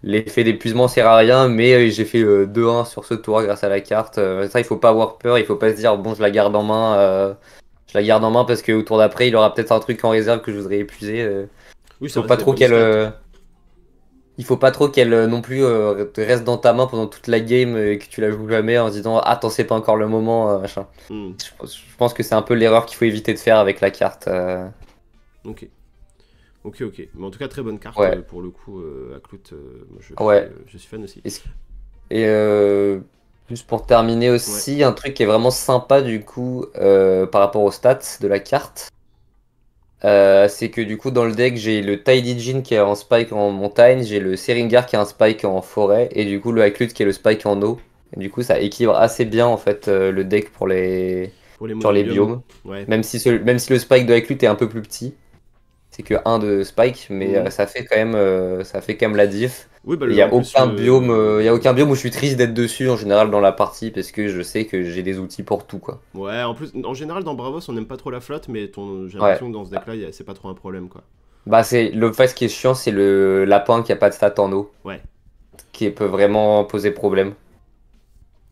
l'effet d'épuisement sert à rien, mais j'ai fait 2-1 sur ce tour grâce à la carte. Ça, il faut pas avoir peur, il faut pas se dire bon je la garde en main, je la garde en main parce que au tour d'après il aura peut-être un truc en réserve que je voudrais épuiser. oui, Il ça faut reste pas des trop bonnes qu'elle stats. il faut pas trop qu'elle non plus te reste dans ta main pendant toute la game et que tu la joues jamais en se disant attends c'est pas encore le moment machin. Hmm, Je pense que c'est un peu l'erreur qu'il faut éviter de faire avec la carte. ok. Ok, ok. Mais en tout cas, très bonne carte Ouais, pour le coup, Aklout. Moi, ouais. je suis fan aussi. Et, et, juste pour terminer Ouais. aussi, un truc qui est vraiment sympa du coup par rapport aux stats de la carte, c'est que du coup dans le deck j'ai le Tidy Jean qui est en spike en montagne, j'ai le Seringar qui est un spike en forêt et du coup le Hacklut qui est le spike en eau. Et du coup ça équilibre assez bien en fait le deck pour Pour les sur les monobiomes. biomes. Ouais. Même si le spike de Hacklut est un peu plus petit, c'est que un de spike, mais Hmm. ça fait quand même la diff. Oui, bah Il y en a plus, aucun biome, il y a aucun biome où je suis triste d'être dessus en général dans la partie parce que je sais que j'ai des outils pour tout quoi. ouais, en plus, en général, dans Bravos, on n'aime pas trop la flotte, mais j'ai Ouais. l'impression que dans ce deck-là, c'est pas trop un problème, quoi. Bah c'est le fait ce qui est chiant c'est le lapin qui a pas de stat en eau Ouais. qui peut vraiment poser problème.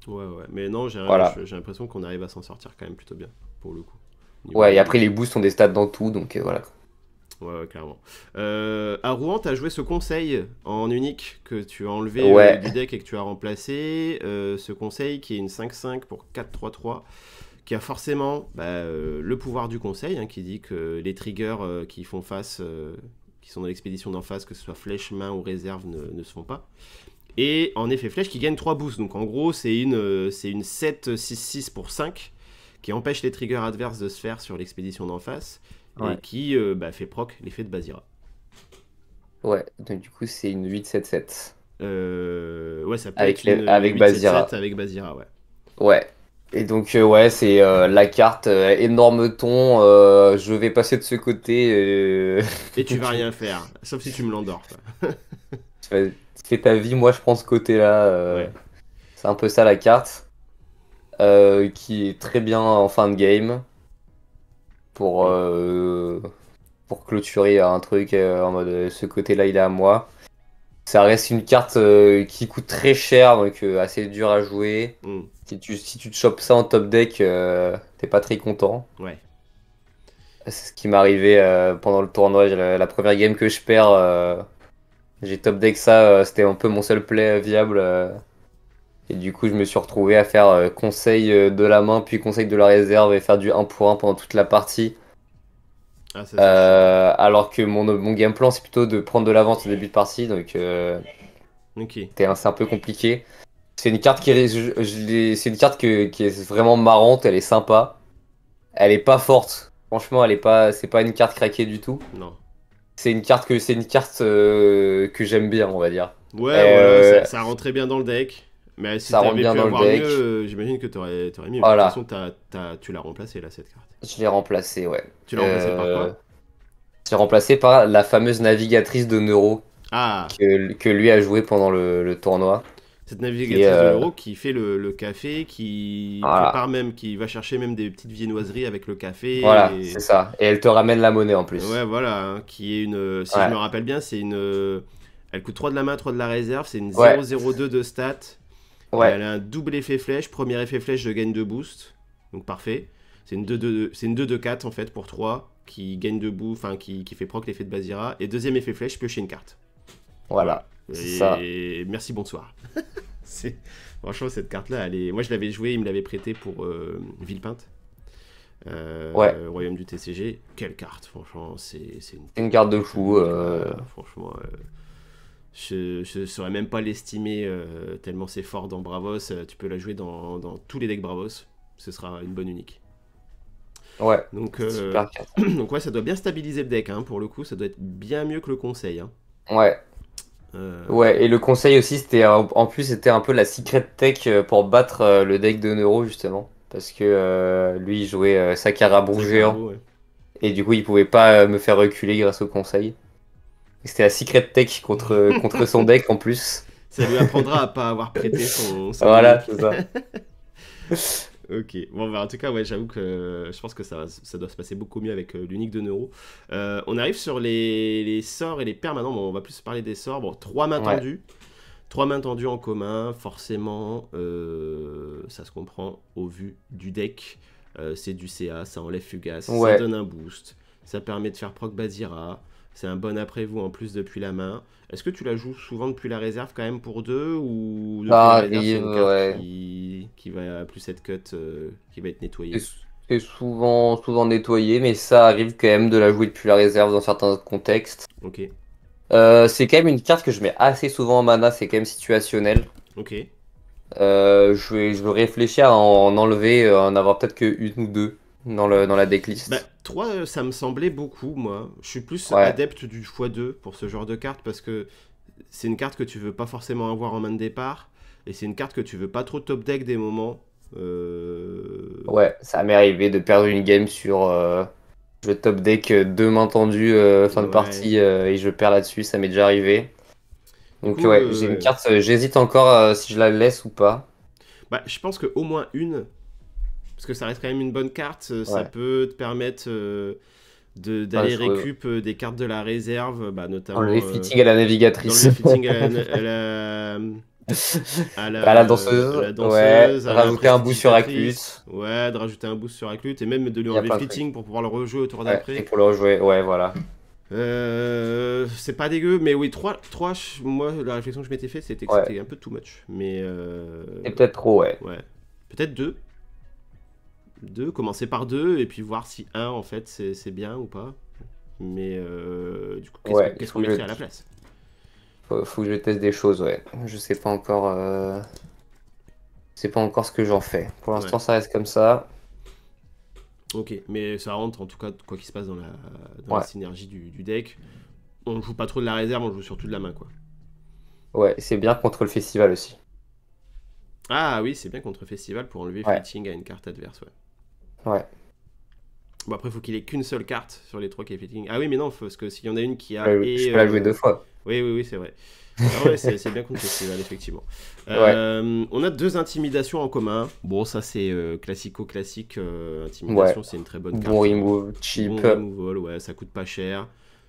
Ouais, ouais. Mais non, Voilà. j'ai l'impression qu'on arrive à s'en sortir quand même plutôt bien, pour le coup. Niveau Ouais, et game. après les boosts ont des stats dans tout donc voilà. Ouais, ouais, clairement. À Rouen, t'as joué ce conseil en unique que tu as enlevé Ouais. du deck et que tu as remplacé. Ce conseil qui est une 5-5 pour 4-3-3, qui a forcément le pouvoir du conseil, hein, qui dit que les triggers qui font face, qui sont dans l'expédition d'en face, que ce soit flèche, main ou réserve, ne se font pas. Et en effet flèche qui gagne 3 boosts. Donc en gros, c'est une 7-6-6 pour 5 qui empêche les triggers adverses de se faire sur l'expédition d'en face et Ouais. qui fait proc l'effet de Bazira. Ouais, donc du coup c'est une 8-7-7 Ouais, ça peut être une avec 8-7-7 Bazira. avec Bazira, ouais. Ouais. Et donc ouais, c'est la carte énorme ton, je vais passer de ce côté. Et tu vas rien faire, sauf si tu me l'endors, quoi. Tu fais ta vie, moi je prends ce côté-là. Ouais. C'est un peu ça la carte, qui est très bien en fin de game pour, Mm. euh, pour clôturer un truc en mode ce côté-là il est à moi. Ça reste une carte qui coûte très cher, donc assez dur à jouer. Mm. Si tu te chopes ça en top deck, t'es pas très content. Ouais. C'est ce qui m'est arrivé pendant le tournoi. La première game que je perds, j'ai top deck ça, c'était un peu mon seul play viable. Et du coup, je me suis retrouvé à faire conseil de la main, puis conseil de la réserve et faire du 1 pour 1 pendant toute la partie. Ah, ça c'est chiant. Alors que mon game plan, c'est plutôt de prendre de l'avance au début de partie, donc Ok. c'est un peu compliqué. C'est une carte c'est une carte qui est vraiment marrante, elle est sympa. Elle est pas forte. Franchement, c'est pas une carte craquée du tout. Non. C'est une carte que j'aime bien, on va dire. Ouais, voilà, Euh, ça rentrait bien dans le deck. Mais si Ça rentre t'avais bien pu dans le avoir mieux, deck. j'imagine que t'aurais mieux. De toute façon, Voilà, tu l'as remplacé là, cette carte. je l'ai remplacé, ouais. Tu l'as remplacé par Euh, quoi? J'ai remplacé par la fameuse navigatrice de Neuro Ah, que lui a joué pendant le tournoi. cette Qui est, navigatrice de l'euro qui fait le café, qui voilà, prépare même, qui va chercher même des petites viennoiseries avec le voilà, c'est café. ça. Et elle te ramène la monnaie en Ouais, plus. voilà, hein, qui est une. Si je me Ouais, rappelle bien, c'est une. Elle coûte 3 de la main, 3 de la réserve, c'est une ouais, 0,02 de stats. Et ouais, elle a un double effet flèche. Premier effet flèche, je gagne 2 boosts. Donc parfait. C'est une 2 de 4 en fait pour 3 qui gagne debout, enfin qui fait proc l'effet de Bazira. Et deuxième effet flèche, piocher une carte. Voilà, c'est ça. Et merci, bonsoir. Franchement, cette carte-là, moi je l'avais jouée, il me l'avait prêtée pour Villepinte. Royaume du TCG. Quelle carte, franchement, c'est une carte de fou. Franchement, je saurais même pas l'estimer tellement c'est fort dans Bravos. Tu peux la jouer dans tous les decks Bravos. Ce sera une bonne unique. Ouais. Donc, super carte. donc ouais, ça doit bien stabiliser le deck. Hein, pour le coup, ça doit être bien mieux que le conseil. Hein. Ouais. Ouais, et le conseil aussi, en plus, c'était un peu la secret tech pour battre le deck de Neuro, justement. Parce que lui, il jouait Sakarabu géant. Ouais. Et du coup, il pouvait pas me faire reculer grâce au conseil. C'était la secret tech contre son deck en plus. Ça lui apprendra à pas avoir prêté son voilà, deck. c'est ça. Ok, bon bah en tout cas ouais, j'avoue que je pense que ça doit se passer beaucoup mieux avec l'unique de Neuro. On arrive sur les sorts et les permanents, bon on va plus parler des sorts. Bon, 3 mains tendues. 3 mains tendues en commun, forcément ça se comprend au vu du deck. C'est du CA, ça enlève Fugace, ça donne un boost, ça permet de faire proc Bazira. C'est un bon après-vous en plus depuis la main. Est-ce que tu la joues souvent depuis la réserve quand même pour 2 ou depuis la réserve c'est une carte qui va plus être cut, qui va être nettoyée? C'est souvent nettoyé, mais ça arrive quand même de la jouer depuis la réserve dans certains contextes. Ok. C'est quand même une carte que je mets assez souvent en mana, c'est quand même situationnel. Ok. Je veux réfléchir à en enlever, en avoir peut-être que une ou deux dans la decklist. Bah, 3, ça me semblait beaucoup, moi. Je suis plus adepte du x2 pour ce genre de carte parce que c'est une carte que tu veux pas forcément avoir en main de départ et c'est une carte que tu veux pas trop top deck des moments. Ouais, ça m'est arrivé de perdre une game sur je top deck 2 mains tendues fin de partie et je perds là-dessus, ça m'est déjà arrivé. Donc coup, j'ai une carte, j'hésite encore si je la laisse ou pas. Bah, je pense qu'au moins une, parce que ça reste quand même une bonne carte, ça peut te permettre d'aller récup des cartes de la réserve, bah, notamment... Dans le fitting à la navigatrice. Dans le fitting à la danseuse, rajouter un boost sur Aclut. Ouais, de rajouter un boost sur Aclut et même de lui enlever le fitting pour pouvoir le rejouer au tour d'après. Et pour le rejouer, voilà. C'est pas dégueu, mais oui, 3 moi, la réflexion que je m'étais fait, c'était que c'était un peu too much. Mais et peut-être trop, ouais. Peut-être 2. Commencer par 2 et puis voir si 1 en fait c'est bien ou pas. Mais du coup, qu'est-ce qu'on mettrait à la place? Faut que je teste des choses, Je sais pas encore. C'est pas encore ce que j'en fais. Pour l'instant, ça reste comme ça. Ok, mais ça rentre en tout cas, quoi qu'il se passe dans la synergie du deck. On joue pas trop de la réserve, on joue surtout de la main, quoi. Ouais, c'est bien contre le festival aussi. Ah oui, c'est bien contre le festival pour enlever fitting à une carte adverse, ouais. Bon, après, il faut qu'il ait qu'une seule carte sur les 3 qui est fitting. Ah oui, mais non, parce que s'il y en a une qui a... Je peux la jouer 2 fois. Oui, c'est vrai. Ah ouais, c'est bien contre le festival, effectivement. On a 2 intimidations en commun. Bon, ça, c'est classico-classique. Intimidation, c'est une très bonne carte. Bon remove, cheap. Bon removal, ça coûte pas cher.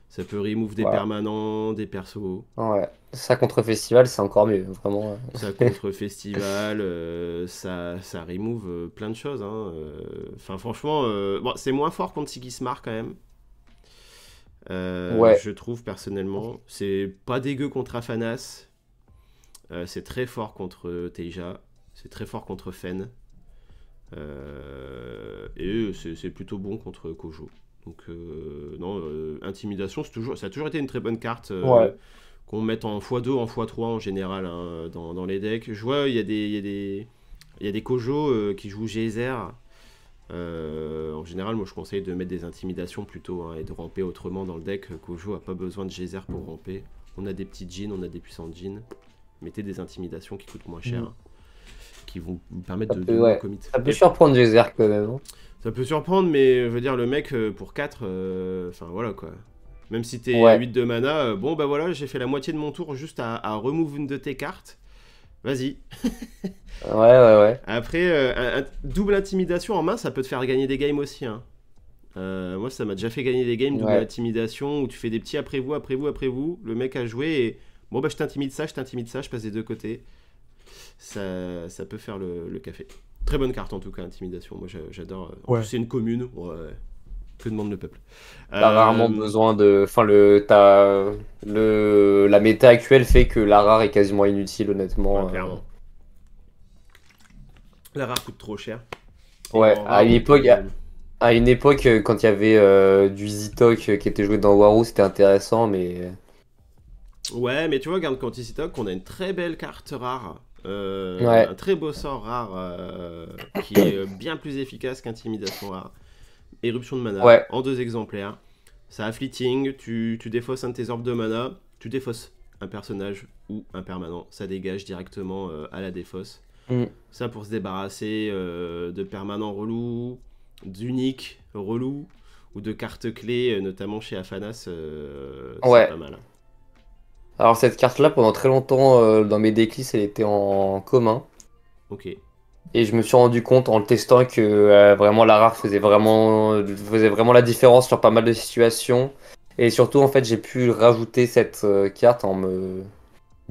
Ça peut remove des permanents, des persos. Ouais, ça contre festival, c'est encore mieux, vraiment. Ça contre festival, ça remove plein de choses. Enfin, franchement, bon, c'est moins fort contre Sigismar quand même. Je trouve personnellement. C'est pas dégueu contre Afanas. C'est très fort contre Teija. C'est très fort contre Fen. Et c'est plutôt bon contre Kojo. Donc non, intimidation, ça a toujours été une très bonne carte qu'on mette en x2, en x3 en général dans les decks. Je vois, il y a des Kojo qui jouent Geyser. En général, moi je conseille de mettre des intimidations plutôt et de ramper autrement dans le deck. Kojo a pas besoin de Geyser pour ramper. On a des petits jeans, on a des puissants jeans. Mettez des intimidations qui coûtent moins cher, qui vont vous permettre de commit. Ça peut surprendre Geyser quand même. Ça peut surprendre, mais je veux dire, le mec pour 4, enfin voilà quoi. Même si t'es à 8 de mana, bon bah voilà, j'ai fait la moitié de mon tour juste à remove une de tes cartes. Vas-y. Ouais. Après, double intimidation en main, ça peut te faire gagner des games aussi. Moi, ça m'a déjà fait gagner des games, double intimidation, où tu fais des petits après vous. Le mec a joué et bon, bah je t'intimide ça, je passe des deux côtés. Ça peut faire le café. Très bonne carte en tout cas, intimidation. Moi, j'adore. En plus, c'est une commune. Que demande le peuple? T'as rarement besoin de. Enfin, la méta actuelle fait que la rare est quasiment inutile, honnêtement. Ouais, clairement. La rare coûte trop cher. Ouais, à une époque, quand il y avait du Z-Talk qui était joué dans Warou, c'était intéressant, mais. Ouais, mais tu vois, regarde, quand ici on a une très belle carte rare. Ouais. Un très beau sort rare qui est bien plus efficace qu'Intimidation rare. Éruption de mana Ouais. en 2 exemplaires. Ça a fleeting, tu défausses un de tes orbes de mana, tu défausses un personnage ou un permanent. Ça dégage directement à la défausse. Ça pour se débarrasser de permanents relous, d'uniques relous ou de cartes clés, notamment chez Afanas, c'est pas mal. Alors cette carte-là, pendant très longtemps, dans mes déclics, elle était en commun. Ok. Et je me suis rendu compte en le testant que vraiment la rare faisait vraiment la différence sur pas mal de situations. Et surtout, en fait, j'ai pu rajouter cette carte en me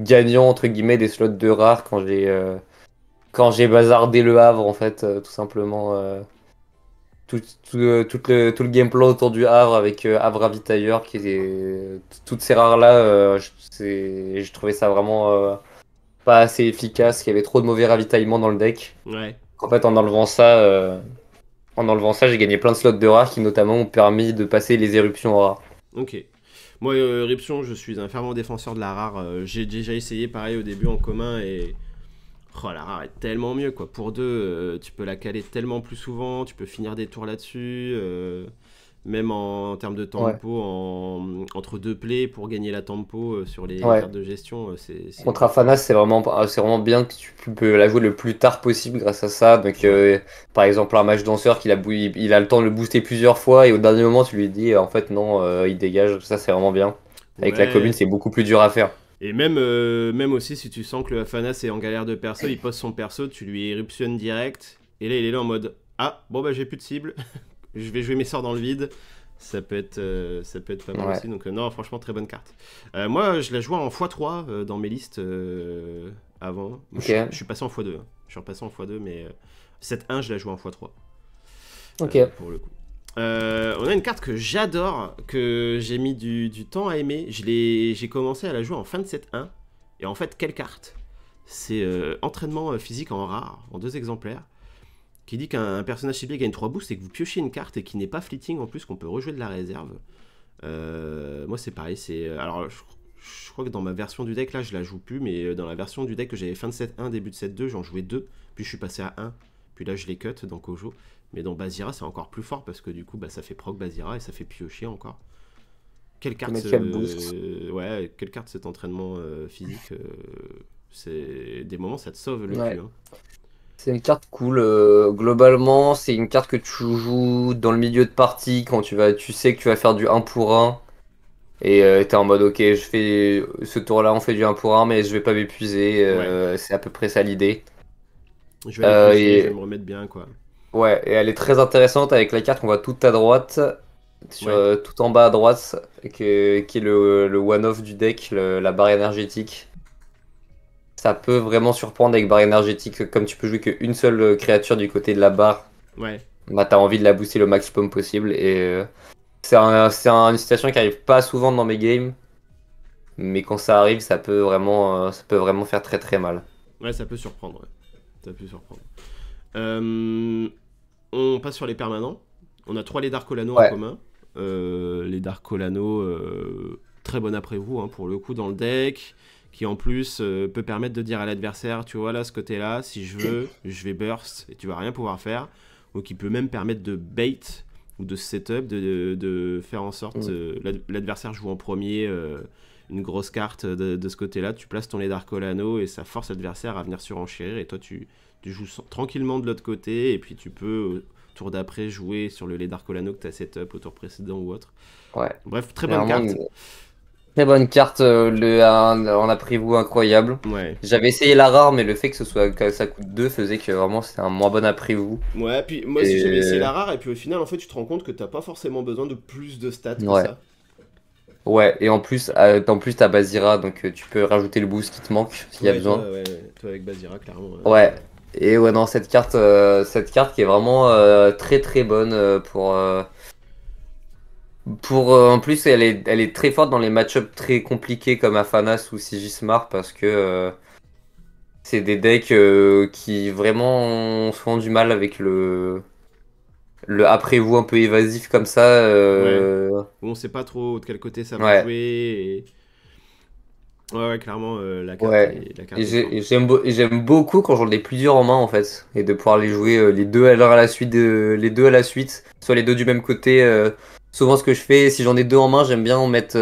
gagnant, entre guillemets, des slots de rare quand j'ai bazardé le Havre, en fait, tout simplement. Tout le gameplay autour du Havre avec Havre Ravitailleur, toutes ces rares-là, je trouvais ça vraiment pas assez efficace, qu'il y avait trop de mauvais ravitaillement dans le deck. Ouais. En fait, en enlevant ça, j'ai gagné plein de slots de rares qui notamment ont permis de passer les éruptions rares. Ok. Moi, Éruption, je suis un fervent défenseur de la rare. J'ai déjà essayé pareil au début en commun et. Oh, la rare est tellement mieux quoi. Pour 2, tu peux la caler tellement plus souvent, tu peux finir des tours là-dessus. Même en termes de tempo, entre 2 plays pour gagner la tempo sur les cartes de gestion, c'est. Contre Afanas, c'est vraiment bien que tu peux la jouer le plus tard possible grâce à ça. Donc, par exemple, un match danseur il a le temps de le booster plusieurs fois et au dernier moment, tu lui dis en fait non, il dégage. Ça, c'est vraiment bien. Avec la commune, c'est beaucoup plus dur à faire. Et même aussi, si tu sens que le Afanas est en galère de perso, il pose son perso, tu lui éruptionnes direct. Et là, il est là en mode ah, bon bah j'ai plus de cible, je vais jouer mes sorts dans le vide. Ça peut être pas mal aussi. Donc, non, franchement, très bonne carte. Moi, je la jouais en x3 dans mes listes avant. Okay. Je suis passé en x2. Je suis repassé en x2, mais 7-1, je la joue en x3. Ok. Pour le coup. On a une carte que j'adore, que j'ai mis du temps à aimer. J'ai commencé à la jouer en fin de 7-1. Et en fait, quelle carte? C'est entraînement physique en rare, en 2 exemplaires, qui dit qu'un personnage ciblé gagne 3 boosts et que vous piochez une carte et qui n'est pas fleeting en plus, qu'on peut rejouer de la réserve. Moi, c'est pareil. Alors, je crois que dans ma version du deck, là, je la joue plus, mais dans la version du deck que j'avais fin de 7-1, début de 7-2, j'en jouais 2. Puis je suis passé à 1. Puis là, je les cut dans Kojo. Mais dans Bazira, c'est encore plus fort parce que du coup, ça fait proc Bazira et ça fait piocher encore. Quelle carte quelle carte cet entraînement physique c'est des moments, ça te sauve le cul. Hein. C'est une carte cool. Globalement, c'est une carte que tu joues dans le milieu de partie quand tu sais que tu vas faire du 1 pour 1. Et t'es en mode ok, je fais ce tour-là, on fait du 1 pour 1, mais je vais pas m'épuiser. C'est à peu près ça l'idée. Je vais aller piocher, je vais me remettre bien quoi. Ouais, et elle est très intéressante avec la carte qu'on voit tout à droite, tout en bas à droite, qui est le one-off du deck, la barre énergétique. Ça peut vraiment surprendre avec barre énergétique, comme tu peux jouer qu'une seule créature du côté de la barre. Bah t'as envie de la booster le maximum possible et c'est une situation qui arrive pas souvent dans mes games, mais quand ça arrive, ça peut vraiment faire très très mal. Ouais, ça peut surprendre. Ouais. Ça peut surprendre. On passe sur les permanents. On a 3 les Darkolano en commun. Les Darkolano, très bon après vous hein, pour le coup dans le deck, qui en plus peut permettre de dire à l'adversaire, tu vois là ce côté là, si je veux, je vais burst et tu vas rien pouvoir faire, ou qui peut même permettre de bait ou de setup, de faire en sorte l'adversaire joue en premier une grosse carte de ce côté là, tu places ton Darkolano et ça force l'adversaire à venir surenchérir et toi tu joues tranquillement de l'autre côté et puis tu peux tour d'après jouer sur le Darkolano que tu as setup au tour précédent ou autre. Bref, très bonne carte. Très bonne carte, on a pris vous incroyable. J'avais essayé la rare, mais le fait que ça coûte 2 faisait que vraiment c'était un moins bon après vous. Ouais, puis moi aussi j'avais essayé la rare, et puis au final, en fait, tu te rends compte que t'as pas forcément besoin de plus de stats que ça. Ouais, et en plus t'as Bazira, donc tu peux rajouter le boost qui te manque s'il y a besoin. Toi avec Bazira, clairement. Ouais, et non, cette carte qui est vraiment très très bonne En plus, elle est très forte dans les match-ups très compliqués comme Afanas ou Sigismar parce que c'est des decks qui vraiment ont souvent du mal avec le après-vous un peu évasif comme ça. Ouais. Où on sait pas trop de quel côté ça va Ouais, jouer. Ouais, ouais, clairement, ouais. la carte est forte. Et j'aime beaucoup quand j'en ai plusieurs en main en fait. Et de pouvoir les jouer les deux à l'heure à la suite, les deux à la suite, soit les deux du même côté. Souvent, ce que je fais, si j'en ai deux en main, j'aime bien en mettre.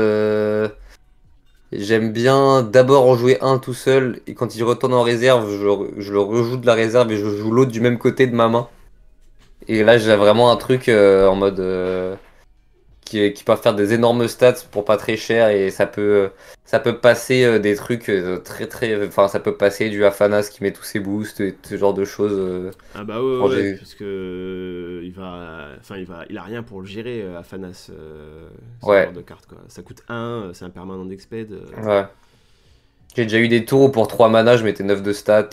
J'aime bien d'abord en jouer un tout seul et quand il retourne en réserve, je le rejoue de la réserve et je joue l'autre du même côté de ma main. Et là, j'ai vraiment un truc en mode qui peut faire des énormes stats pour pas très cher et ça peut passer des trucs enfin, ça peut passer du Afanas qui met tous ses boosts et ce genre de choses. Ah bah ouais, Quand ouais, ouais, j'ai, parce que il a rien pour le gérer, Afanas, ce genre ouais, de carte quoi. Ça coûte 1, c'est un permanent d'exped. ouais. J'ai déjà eu des tours où pour 3 mana, je mettais 9 de stats.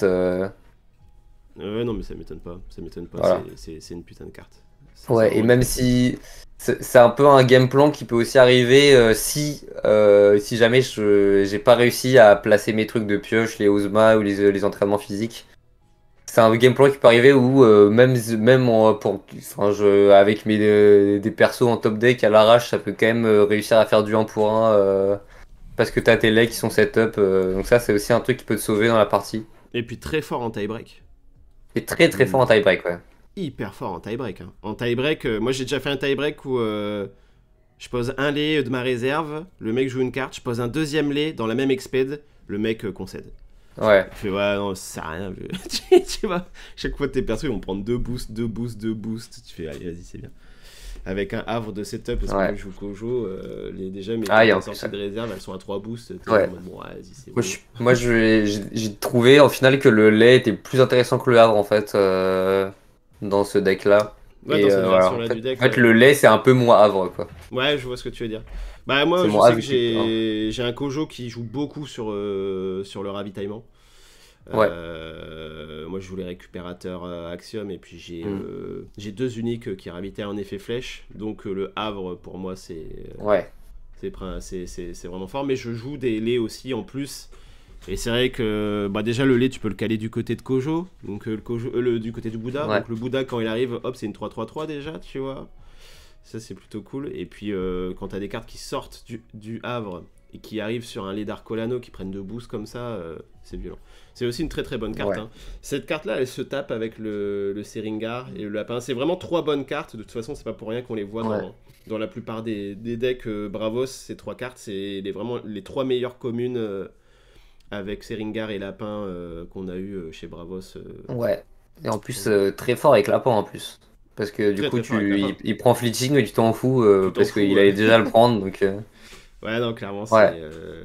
Ouais, non, mais ça m'étonne pas. Ça m'étonne pas, Voilà. c'est une putain de carte. C'est Ouais, et vraiment une même putain de carte. si c'est un peu un game plan qui peut aussi arriver si jamais j'ai pas réussi à placer mes trucs de pioche, les Ozma ou les entraînements physiques. C'est un game plan qui peut arriver où avec des persos en top deck à l'arrache, ça peut quand même réussir à faire du 1 pour 1 parce que t'as tes legs qui sont set-up. Donc ça, c'est aussi un truc qui peut te sauver dans la partie. Et puis très fort en tie-break. Et très très fort en tie-break, ouais. Hyper fort en tie-break, hein. En tie-break, moi j'ai déjà fait un tie-break où je pose un lait de ma réserve, le mec joue une carte, je pose un deuxième lait dans la même exped, le mec concède. Ouais, Il fait ouais, non, ça sert à rien. Tu vois, chaque fois tes persos ils vont prendre deux boosts, deux boosts, deux boosts. Tu fais allez, vas-y, c'est bien. Avec un havre de setup, parce que moi ouais. je joue Kojo, déjà mes Ah, cartes et en en plus, sortie de réserve elles sont à 3 boosts. T'es là en ouais. mode bon, ouais, vas-y, c'est Moi, bon. j'ai trouvé au final que le lait était plus intéressant que le Havre en fait dans ce deck-là. Ouais, dans cette Voilà. version là du deck, En fait, ouais. le lait c'est un peu mon Havre quoi. Ouais, je vois ce que tu veux dire. Bah, moi C'est je mon sais que Havre hein. j'ai un Kojo qui joue beaucoup sur le ravitaillement. Ouais. Moi, je voulais récupérateur Axiom et puis Hmm. j'ai deux uniques qui ravitaient en effet flèche. Donc le Havre, pour moi, Ouais. c'est vraiment fort. Mais je joue des laits aussi en plus. Et c'est vrai que bah, déjà, le lait, tu peux le caler du côté de Kojo. Donc du côté du Bouddha. Ouais. Donc le Bouddha, quand il arrive, hop, c'est une 3-3-3 déjà, tu vois. Ça, c'est plutôt cool. Et puis, quand t'as des cartes qui sortent du Havre et qui arrivent sur un lait d'Arcolano qui prennent 2 boosts comme ça, c'est violent. C'est aussi une très très bonne carte, Ouais. hein. Cette carte-là, elle se tape avec le Seringar et le Lapin. C'est vraiment 3 bonnes cartes. De toute façon, c'est pas pour rien qu'on les voit Ouais. dans la plupart des decks Bravos. Ces 3 cartes, c'est vraiment les 3 meilleures communes avec Seringar et Lapin qu'on a eu chez Bravos. Ouais. Et en plus, Donc, très fort avec Lapin en plus. Parce que du très coup, très fort avec Lapin. il prend fleeching, mais tu t'en fous Tu t'en parce fous. qu'il allait déjà le prendre. Donc, Ouais, non, clairement, c'est ouais.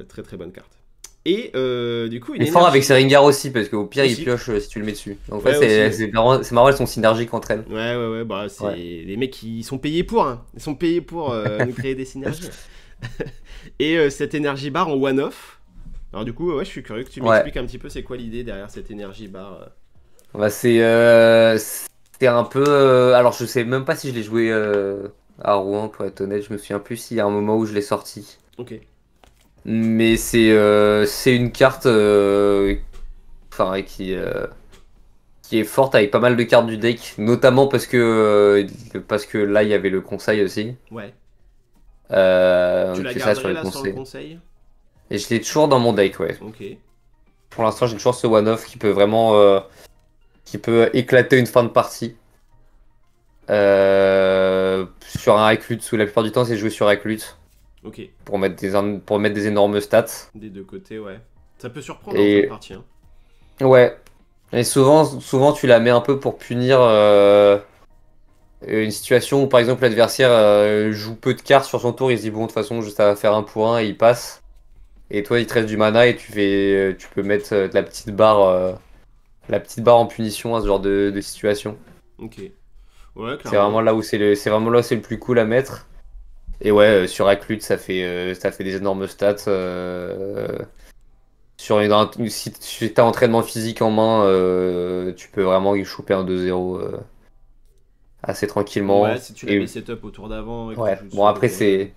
très très bonne carte. Et du coup, une Et fort avec énergie barre Seringar aussi, parce qu'au pire, il aussi. pioche si tu le mets dessus. Donc, en fait, Ouais, aussi, ouais. c'est marrant, elles sont synergiques entre elles. Ouais, ouais, ouais, bah, c'est Ouais. les mecs qui sont payés pour, hein. Ils sont payés pour nous créer des synergies. Et cette énergie bar en one-off. Alors, du coup, ouais, je suis curieux que tu Ouais. m'expliques un petit peu c'est quoi l'idée derrière cette énergie bar. Bah, c'est un peu. Alors, je sais même pas si je l'ai joué à Rouen, pour être honnête. Je me souviens plus s'il y a un moment où je l'ai sorti. Ok. Mais c'est une carte enfin, qui est forte avec pas mal de cartes du deck, notamment parce que là, il y avait le conseil aussi. Ouais. Tu la Que ça sur garderais les là sans le conseils. conseil? Et je l'ai toujours dans mon deck, ouais. Ok. Pour l'instant, j'ai toujours ce one-off qui peut vraiment. Qui peut éclater une fin de partie. Sur un reclute, où la plupart du temps, c'est joué sur reclute Ok. pour mettre des énormes stats. Des deux côtés, ouais. Ça peut surprendre en fin de Et partie, hein. ouais. Et souvent, tu la mets un peu pour punir une situation où, par exemple, l'adversaire joue peu de cartes sur son tour. Il se dit, bon, de toute façon, juste à faire 1 pour 1 et il passe. Et toi, il te reste du mana et tu peux mettre de la petite barre en punition à ce genre de situation. Ok. Ouais, C'est clairement. vraiment là où c'est vraiment là où c'est le plus cool à mettre. Et ouais, sur Reclute, ça fait des énormes stats. Si t'as entraînement physique en main, tu peux vraiment y choper un 2-0 assez Ouais, tranquillement. si tu l'as mis Et setup au tour d'avant et que tu ouais, joues bon dessus, après ok.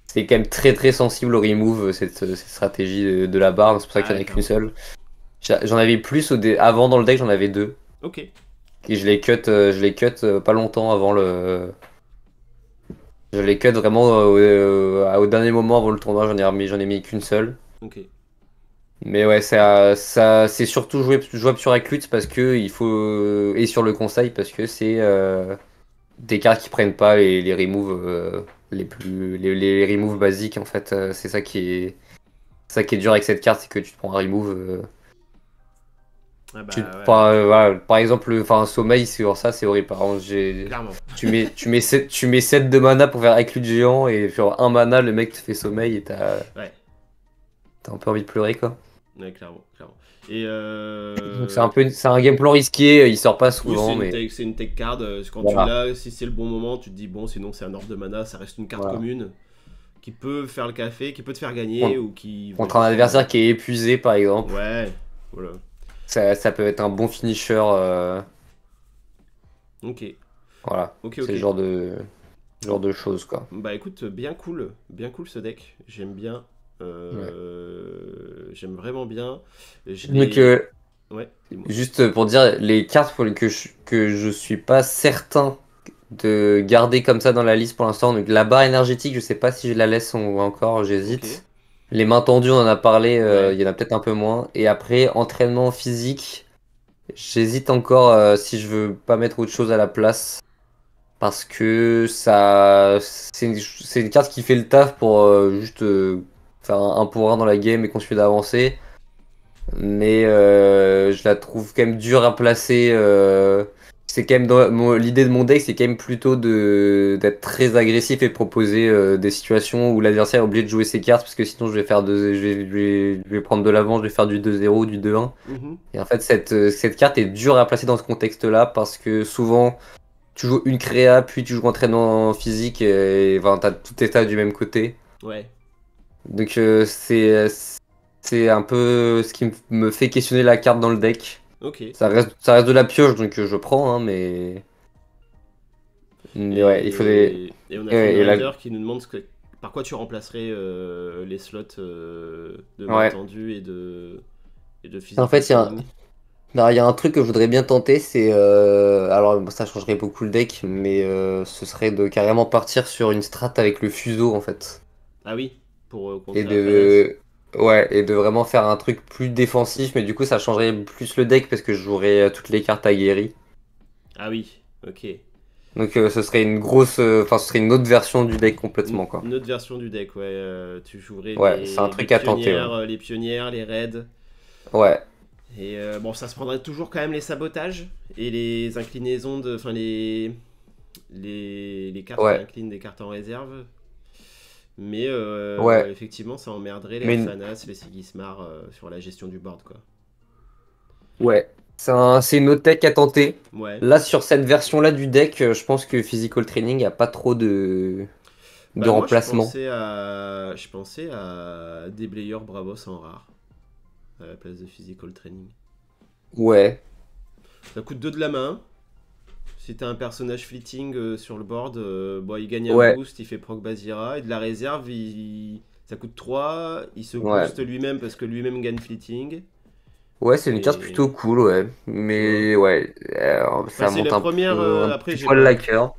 c'est quand même très très sensible au remove cette stratégie de la barre, c'est pour ça qu'il Ah, n'y en ouais, a qu'une clairement. seule. J'en avais plus avant dans le deck, j'en avais deux. Ok. Et je les cut pas longtemps avant le. Je les cut vraiment au dernier moment avant le tournoi, j'en ai mis qu'une seule. Ok. Mais ouais, c'est surtout jouable sur Reclute parce que il faut. Et sur le conseil parce que c'est des cartes qui prennent pas les removes les removes basiques en fait. C'est ça qui est dur avec cette carte, c'est que tu te prends un remove. Ah Tu, bah ouais, par, voilà, par exemple, enfin, sommeil, sur ça, c'est horrible. Par exemple, clairement. tu mets 7 de mana pour faire écluse géant et sur un mana, le mec te fait sommeil et Ouais. t'as un peu envie de pleurer, quoi. Ouais, clairement, clairement. Et Donc c'est un game plan risqué, il sort pas oui, souvent, mais c'est une tech card. Quand tu voilà. l'as, si c'est le bon moment, tu te dis bon, sinon c'est un orbe de mana, ça reste une carte Voilà. commune qui peut faire le café, qui peut te faire gagner Contre, ou qui va contre un juste adversaire en. qui est épuisé, par exemple, Ouais, voilà. ça peut être un bon finisher. Ok, Voilà. ok, C'est ok. genre de choses, quoi. Bah écoute, bien cool ce deck. J'aime bien. Ouais. J'aime vraiment bien. Je Donc, l'ai. Ouais, dis-moi. juste pour dire, les cartes que je suis pas certain de garder comme ça dans la liste pour l'instant. Donc la barre énergétique, je sais pas si je la laisse ou encore, Ok. j'hésite. Les mains tendues, on en a parlé, Ouais. il y en a peut-être un peu moins. Et après, entraînement physique, j'hésite encore si je veux pas mettre autre chose à la place. Parce que c'est une carte qui fait le taf pour juste faire un pour un dans la game et continuer d'avancer. Mais je la trouve quand même dure à placer. C'est quand même l'idée de mon deck, c'est quand même plutôt d'être très agressif et proposer des situations où l'adversaire est obligé de jouer ses cartes parce que sinon je vais faire je vais prendre de l'avance, je vais faire du 2-0, du 2-1. Mhm. Et en fait, cette carte est dure à placer dans ce contexte-là parce que souvent tu joues une créa, puis tu joues entraînement physique et enfin, t'as tout tes stats du même côté. Ouais. Donc c'est un peu ce qui me fait questionner la carte dans le deck. Ok. Ça reste de la pioche, donc je prends, hein, mais ouais, il faudrait. Et on a Ouais, et là, Finraider qui nous demande par quoi tu remplacerais les slots de main ouais. tendue et de En physical fait, training. il y a un truc que je voudrais bien tenter, c'est. Alors, ça changerait beaucoup le deck, mais ce serait de carrément partir sur une strat avec le fuseau, en fait. Ah oui, pour Et contrer Afanas. de. Ouais, et de vraiment faire un truc plus défensif, mais du coup, ça changerait plus le deck parce que je jouerais toutes les cartes aguerries. Ah oui, ok. Donc ce serait une grosse, enfin ce serait une autre version du deck complètement quoi. Une autre version du deck, ouais. Tu jouerais Ouais, c'est un truc à tenter. Ouais. les pionnières, les raids. Ouais, Et bon, ça se prendrait toujours quand même les sabotages et les inclinaisons de. Enfin, les cartes qui ouais, inclinent des cartes en réserve. Mais ouais. effectivement, ça emmerderait les Mais Afanas, les Sigismar sur la gestion du board, quoi. ouais, c'est une autre deck à tenter. Ouais. Là sur cette version-là du deck, je pense que Physical Training a pas trop de Bah moi, remplacement. je pensais à Déblayeur Bravos en rare à la place de Physical Training. Ouais, Ça coûte 2 de la main. Si t'as un personnage fleeting sur le board, bon, il gagne un ouais, boost, il fait proc Basira. Et de la réserve, ça coûte 3. Il se ouais. booste lui-même parce que lui-même gagne fleeting. Ouais, c'est une carte Et plutôt cool, ouais. tu vois. Mais ouais, Enfin, ça c'est la monte première. un Après, petit poil la cœur.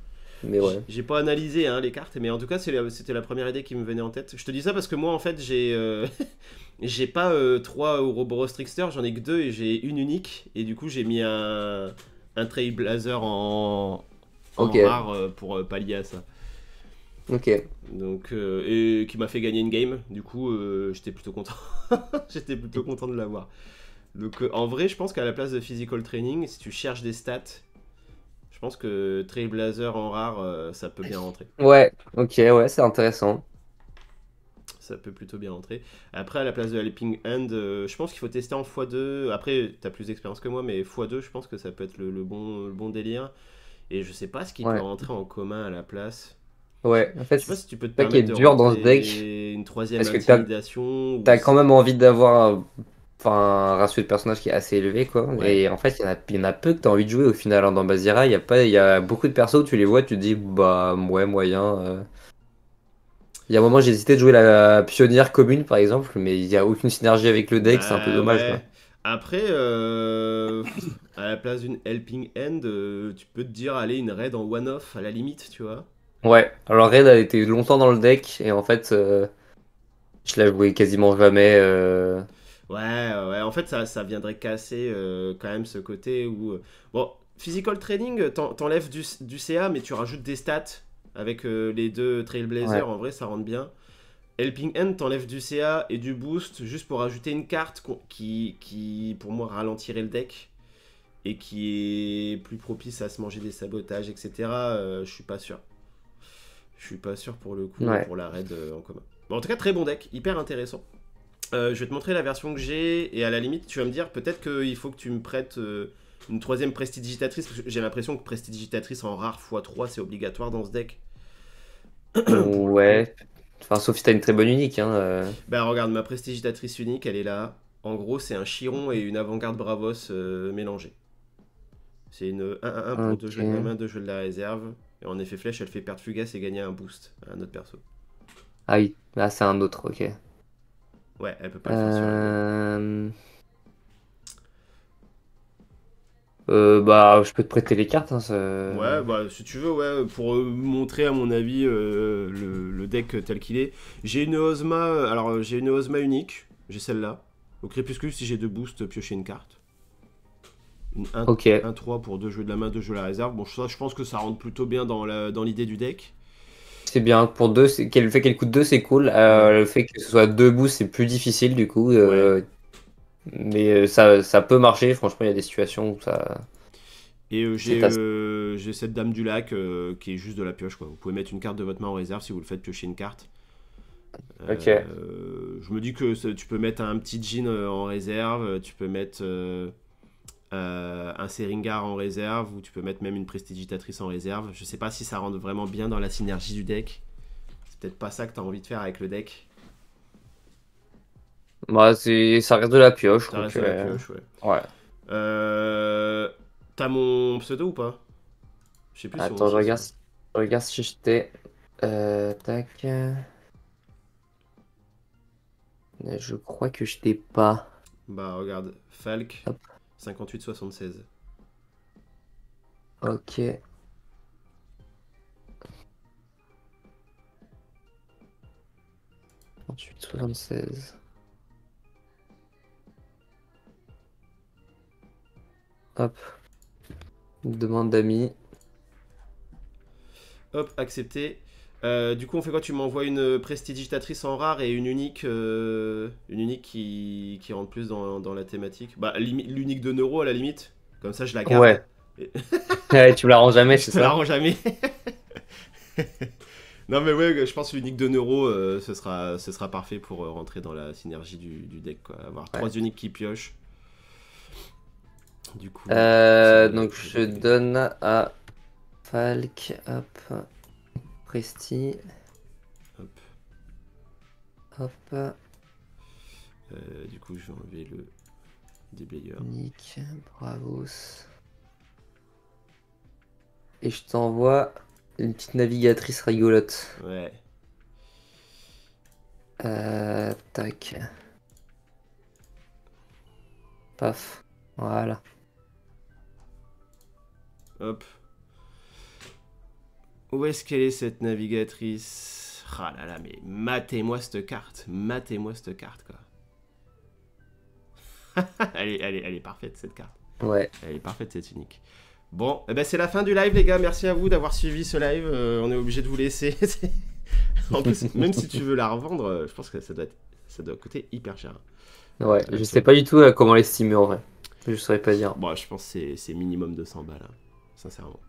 Mais ouais. j'ai pas analysé hein, les cartes, mais en tout cas, c'était la première idée qui me venait en tête. Je te dis ça parce que moi, en fait, j'ai pas 3 Ouroboros Trickster, j'en ai que 2 et j'ai une unique. Et du coup, j'ai mis un Trailblazer Ok, en rare pour pallier à ça. ok. Donc, et qui m'a fait gagner une game. Du coup, j'étais plutôt content. J'étais plutôt content de l'avoir. Donc, en vrai, je pense qu'à la place de Physical Training, si tu cherches des stats, je pense que Trailblazer en rare, ça peut bien rentrer. Ouais, ok, ouais, c'est intéressant. Ça peut plutôt bien rentrer. Après, à la place de Helping Hand, je pense qu'il faut tester en x2. Après, t'as plus d'expérience que moi, mais x2, je pense que ça peut être le bon délire. Et je sais pas ce qui peut Ouais, rentrer en commun à la place. ouais. En fait, Je sais pas c'est si tu peux te ça qui est permettre de dur dans ce deck. rentrer une troisième Parce que intimidation ou t'as quand même envie d'avoir un ratio de personnages qui est assez élevé, quoi. Ouais. Et en fait, il y en a peu que tu as envie de jouer au final, hein. Dans Bazira, il y a beaucoup de persos, tu les vois, tu te dis, bah, ouais, moyen. Il y a un moment, j'ai hésité de jouer la pionnière commune, par exemple, mais il n'y a aucune synergie avec le deck, c'est un peu Bah dommage, quoi. ouais. Après, à la place d'une Helping Hand, tu peux te dire, allez, une raid en one-off à la limite, tu vois. Ouais, alors Raid a été longtemps dans le deck, et en fait, je l'ai joué quasiment jamais. Ouais, ouais, en fait, ça viendrait casser quand même ce côté où. Bon, Physical Training, t'enlèves du CA, mais tu rajoutes des stats avec les deux Ouais. Trailblazers, en vrai, ça rentre bien. Helping Hand, t'enlèves du CA et du boost juste pour ajouter une carte qui, pour moi, ralentirait le deck et qui est plus propice à se manger des sabotages, etc. Je suis pas sûr. Je suis pas sûr pour le coup Ouais. pour la raid en commun. Bon, en tout cas, très bon deck, hyper intéressant. Je vais te montrer la version que j'ai et à la limite, tu vas me dire peut-être qu'il faut que tu me prêtes une troisième prestidigitatrice parce que j'ai l'impression que prestidigitatrice en rare x3 c'est obligatoire dans ce deck pour le coup. Ouais. Enfin, sauf si t'as une très bonne unique, hein. Bah regarde, ma prestidigitatrice unique, elle est là. En gros, c'est un Chiron et une avant-garde Bravos mélangés. C'est une 1-1-1 pour 2 jeux de la Ok. main, 2 jeux de la réserve. Et en effet flèche, elle fait perdre fugace et gagner un boost à un autre perso. Ah oui, là, c'est un autre, ok. Ouais, elle peut pas le faire sur elle-même. Euh... Bah, je peux te prêter les cartes, hein, Ouais, bah si tu veux, ouais, pour montrer à mon avis le deck tel qu'il est. J'ai une Ozma, j'ai une Ozma unique, j'ai celle-là. Au crépuscule, si j'ai deux boosts, piocher une carte. Une Ok. 1-3 pour deux jeux de la main, deux jeux de la réserve. Bon, ça, je pense que ça rentre plutôt bien dans l'idée du deck. C'est bien. Pour deux, le fait qu'elle coûte 2, c'est cool. Ouais, Le fait que ce soit deux boosts, c'est plus difficile, du coup. ouais. Mais ça peut marcher. Franchement, il y a des situations où ça. Et C'est assez. j'ai cette Dame du Lac qui est juste de la pioche, quoi. Vous pouvez mettre une carte de votre main en réserve si vous le faites piocher une carte. Ok. Je me dis que tu peux mettre un petit Jean en réserve, tu peux mettre un Seringar en réserve, ou tu peux mettre même une Prestidigitatrice en réserve. Je sais pas si ça rentre vraiment bien dans la synergie du deck. C'est peut-être pas ça que tu as envie de faire avec le deck. Bah, ça reste de la pioche, Ça donc. reste de la pioche, ouais. Ouais. Euh, T'as mon pseudo ou pas? Je sais plus sur mon Attends, site. je regarde si je t'ai. Tac. Je crois que je t'ai pas. Bah regarde, Falk Hop. 5876. Ok. 38, 76. Hop. Demande d'amis. Hop, accepté. Du coup, on fait quoi? Tu m'envoies une prestidigitatrice en rare et une unique qui rentre plus dans la thématique. Bah, l'unique de Neuro à la limite. Comme ça, je la garde. Ouais. Et- Ouais, tu me la rends jamais, je c'est te la ça? rends jamais. Non, mais ouais, je pense que l'unique de Neuro, ce sera parfait pour rentrer dans la synergie du deck, quoi. Avoir Ouais. trois uniques qui piochent. Du coup, ça Donc me je donne une idée. donne à Falk. Hop. Presti. Hop. Hop. Du coup, je vais enlever le déblayeur. Nick. Bravos. Et je t'envoie une petite navigatrice rigolote. Ouais. Tac. Paf. Voilà. Hop. Où est-ce qu'elle est cette navigatrice? Ah là là, mais matez-moi cette carte. Matez-moi cette carte, quoi. Elle est parfaite, cette carte. Ouais. Elle est parfaite, cette unique. Bon, eh ben c'est la fin du live, les gars. Merci à vous d'avoir suivi ce live. On est obligé de vous laisser. En plus, même si tu veux la revendre, je pense que ça doit coûter hyper cher. Ouais. Je sais Actuellement. pas du tout comment l'estimer en vrai. Je saurais pas dire. Bon, je pense que c'est minimum 200 balles, hein, sincèrement.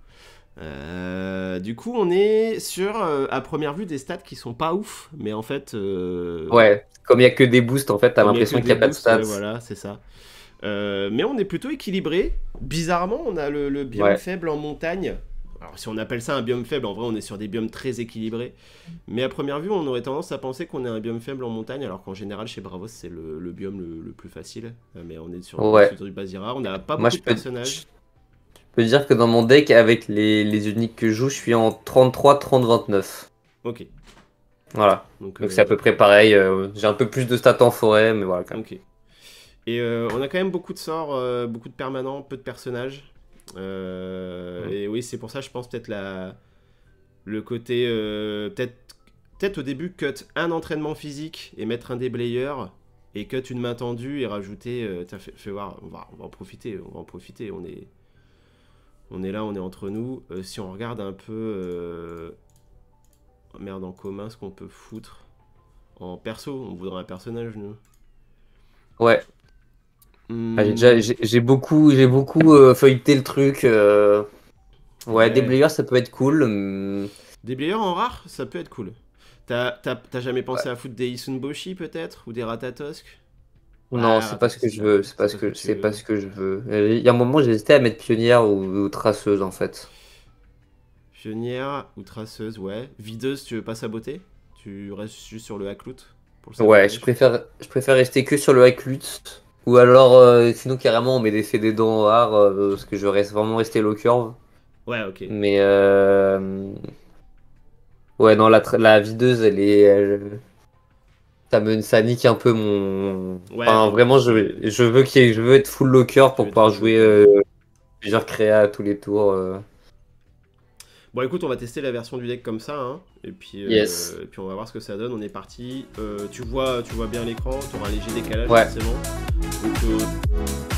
Du coup, on est sur, à première vue, des stats qui sont pas ouf, mais en fait, Ouais. Comme il y a que des boosts, en fait, t'as comme il y a que l'impression qu'il des n'y a pas de boosts, ouais, stats. voilà, c'est ça. Mais on est plutôt équilibré. Bizarrement, on a le biome Ouais. faible en montagne. Alors si on appelle ça un biome faible, en vrai on est sur des biomes très équilibrés. Mais à première vue, on aurait tendance à penser qu'on est un biome faible en montagne, alors qu'en général chez Bravos c'est le biome le plus facile. Mais on est sur du Basira, on n'a pas beaucoup de personnages. Je peux dire que dans mon deck, avec les uniques que je joue, je suis en 33, 30, 29. Ok. Voilà. Donc c'est à peu près pareil. J'ai un peu plus de stats en forêt, mais voilà. Quand même. Ok. Et on a quand même beaucoup de sorts, beaucoup de permanents, peu de personnages. Et oui, c'est pour ça, je pense, peut-être le côté... peut-être au début, cut un entraînement physique et mettre un déblayeur, et cut une main tendue et rajouter... fais voir, on va en profiter, on est là, on est entre nous. Si on regarde un peu... Merde, en commun, ce qu'on peut foutre. En perso, on voudrait un personnage, nous. Ouais. J'ai beaucoup feuilleté le truc. Ouais, déblayeur, ça peut être cool. Déblayeur en rare, ça peut être cool. T'as jamais pensé à foutre des Isunboshi, peut-être? Ou des Ratatosk? Non, c'est pas ce que je veux. C'est pas ce que je veux. Il y a un moment, j'ai hésité à mettre pionnière ou traceuse, en fait. Pionnière ou traceuse, ouais. Videuse, tu veux pas saboter? Tu restes juste sur le hackloot? Ouais, je préfère rester que sur le hackloot. Ou alors, sinon carrément on met des CD dans rare, parce que je reste vraiment rester low curve. Ouais, ok. Mais ouais, non, la videuse, ça nique un peu mon... Ouais, enfin, vraiment, je veux être full locker pour pouvoir jouer plusieurs créas à tous les tours. Bon, écoute, on va tester la version du deck comme ça, hein. Et puis, Yes. Et puis on va voir ce que ça donne. On est parti. Tu vois bien l'écran, tu auras un léger décalage Ouais. forcément. Donc,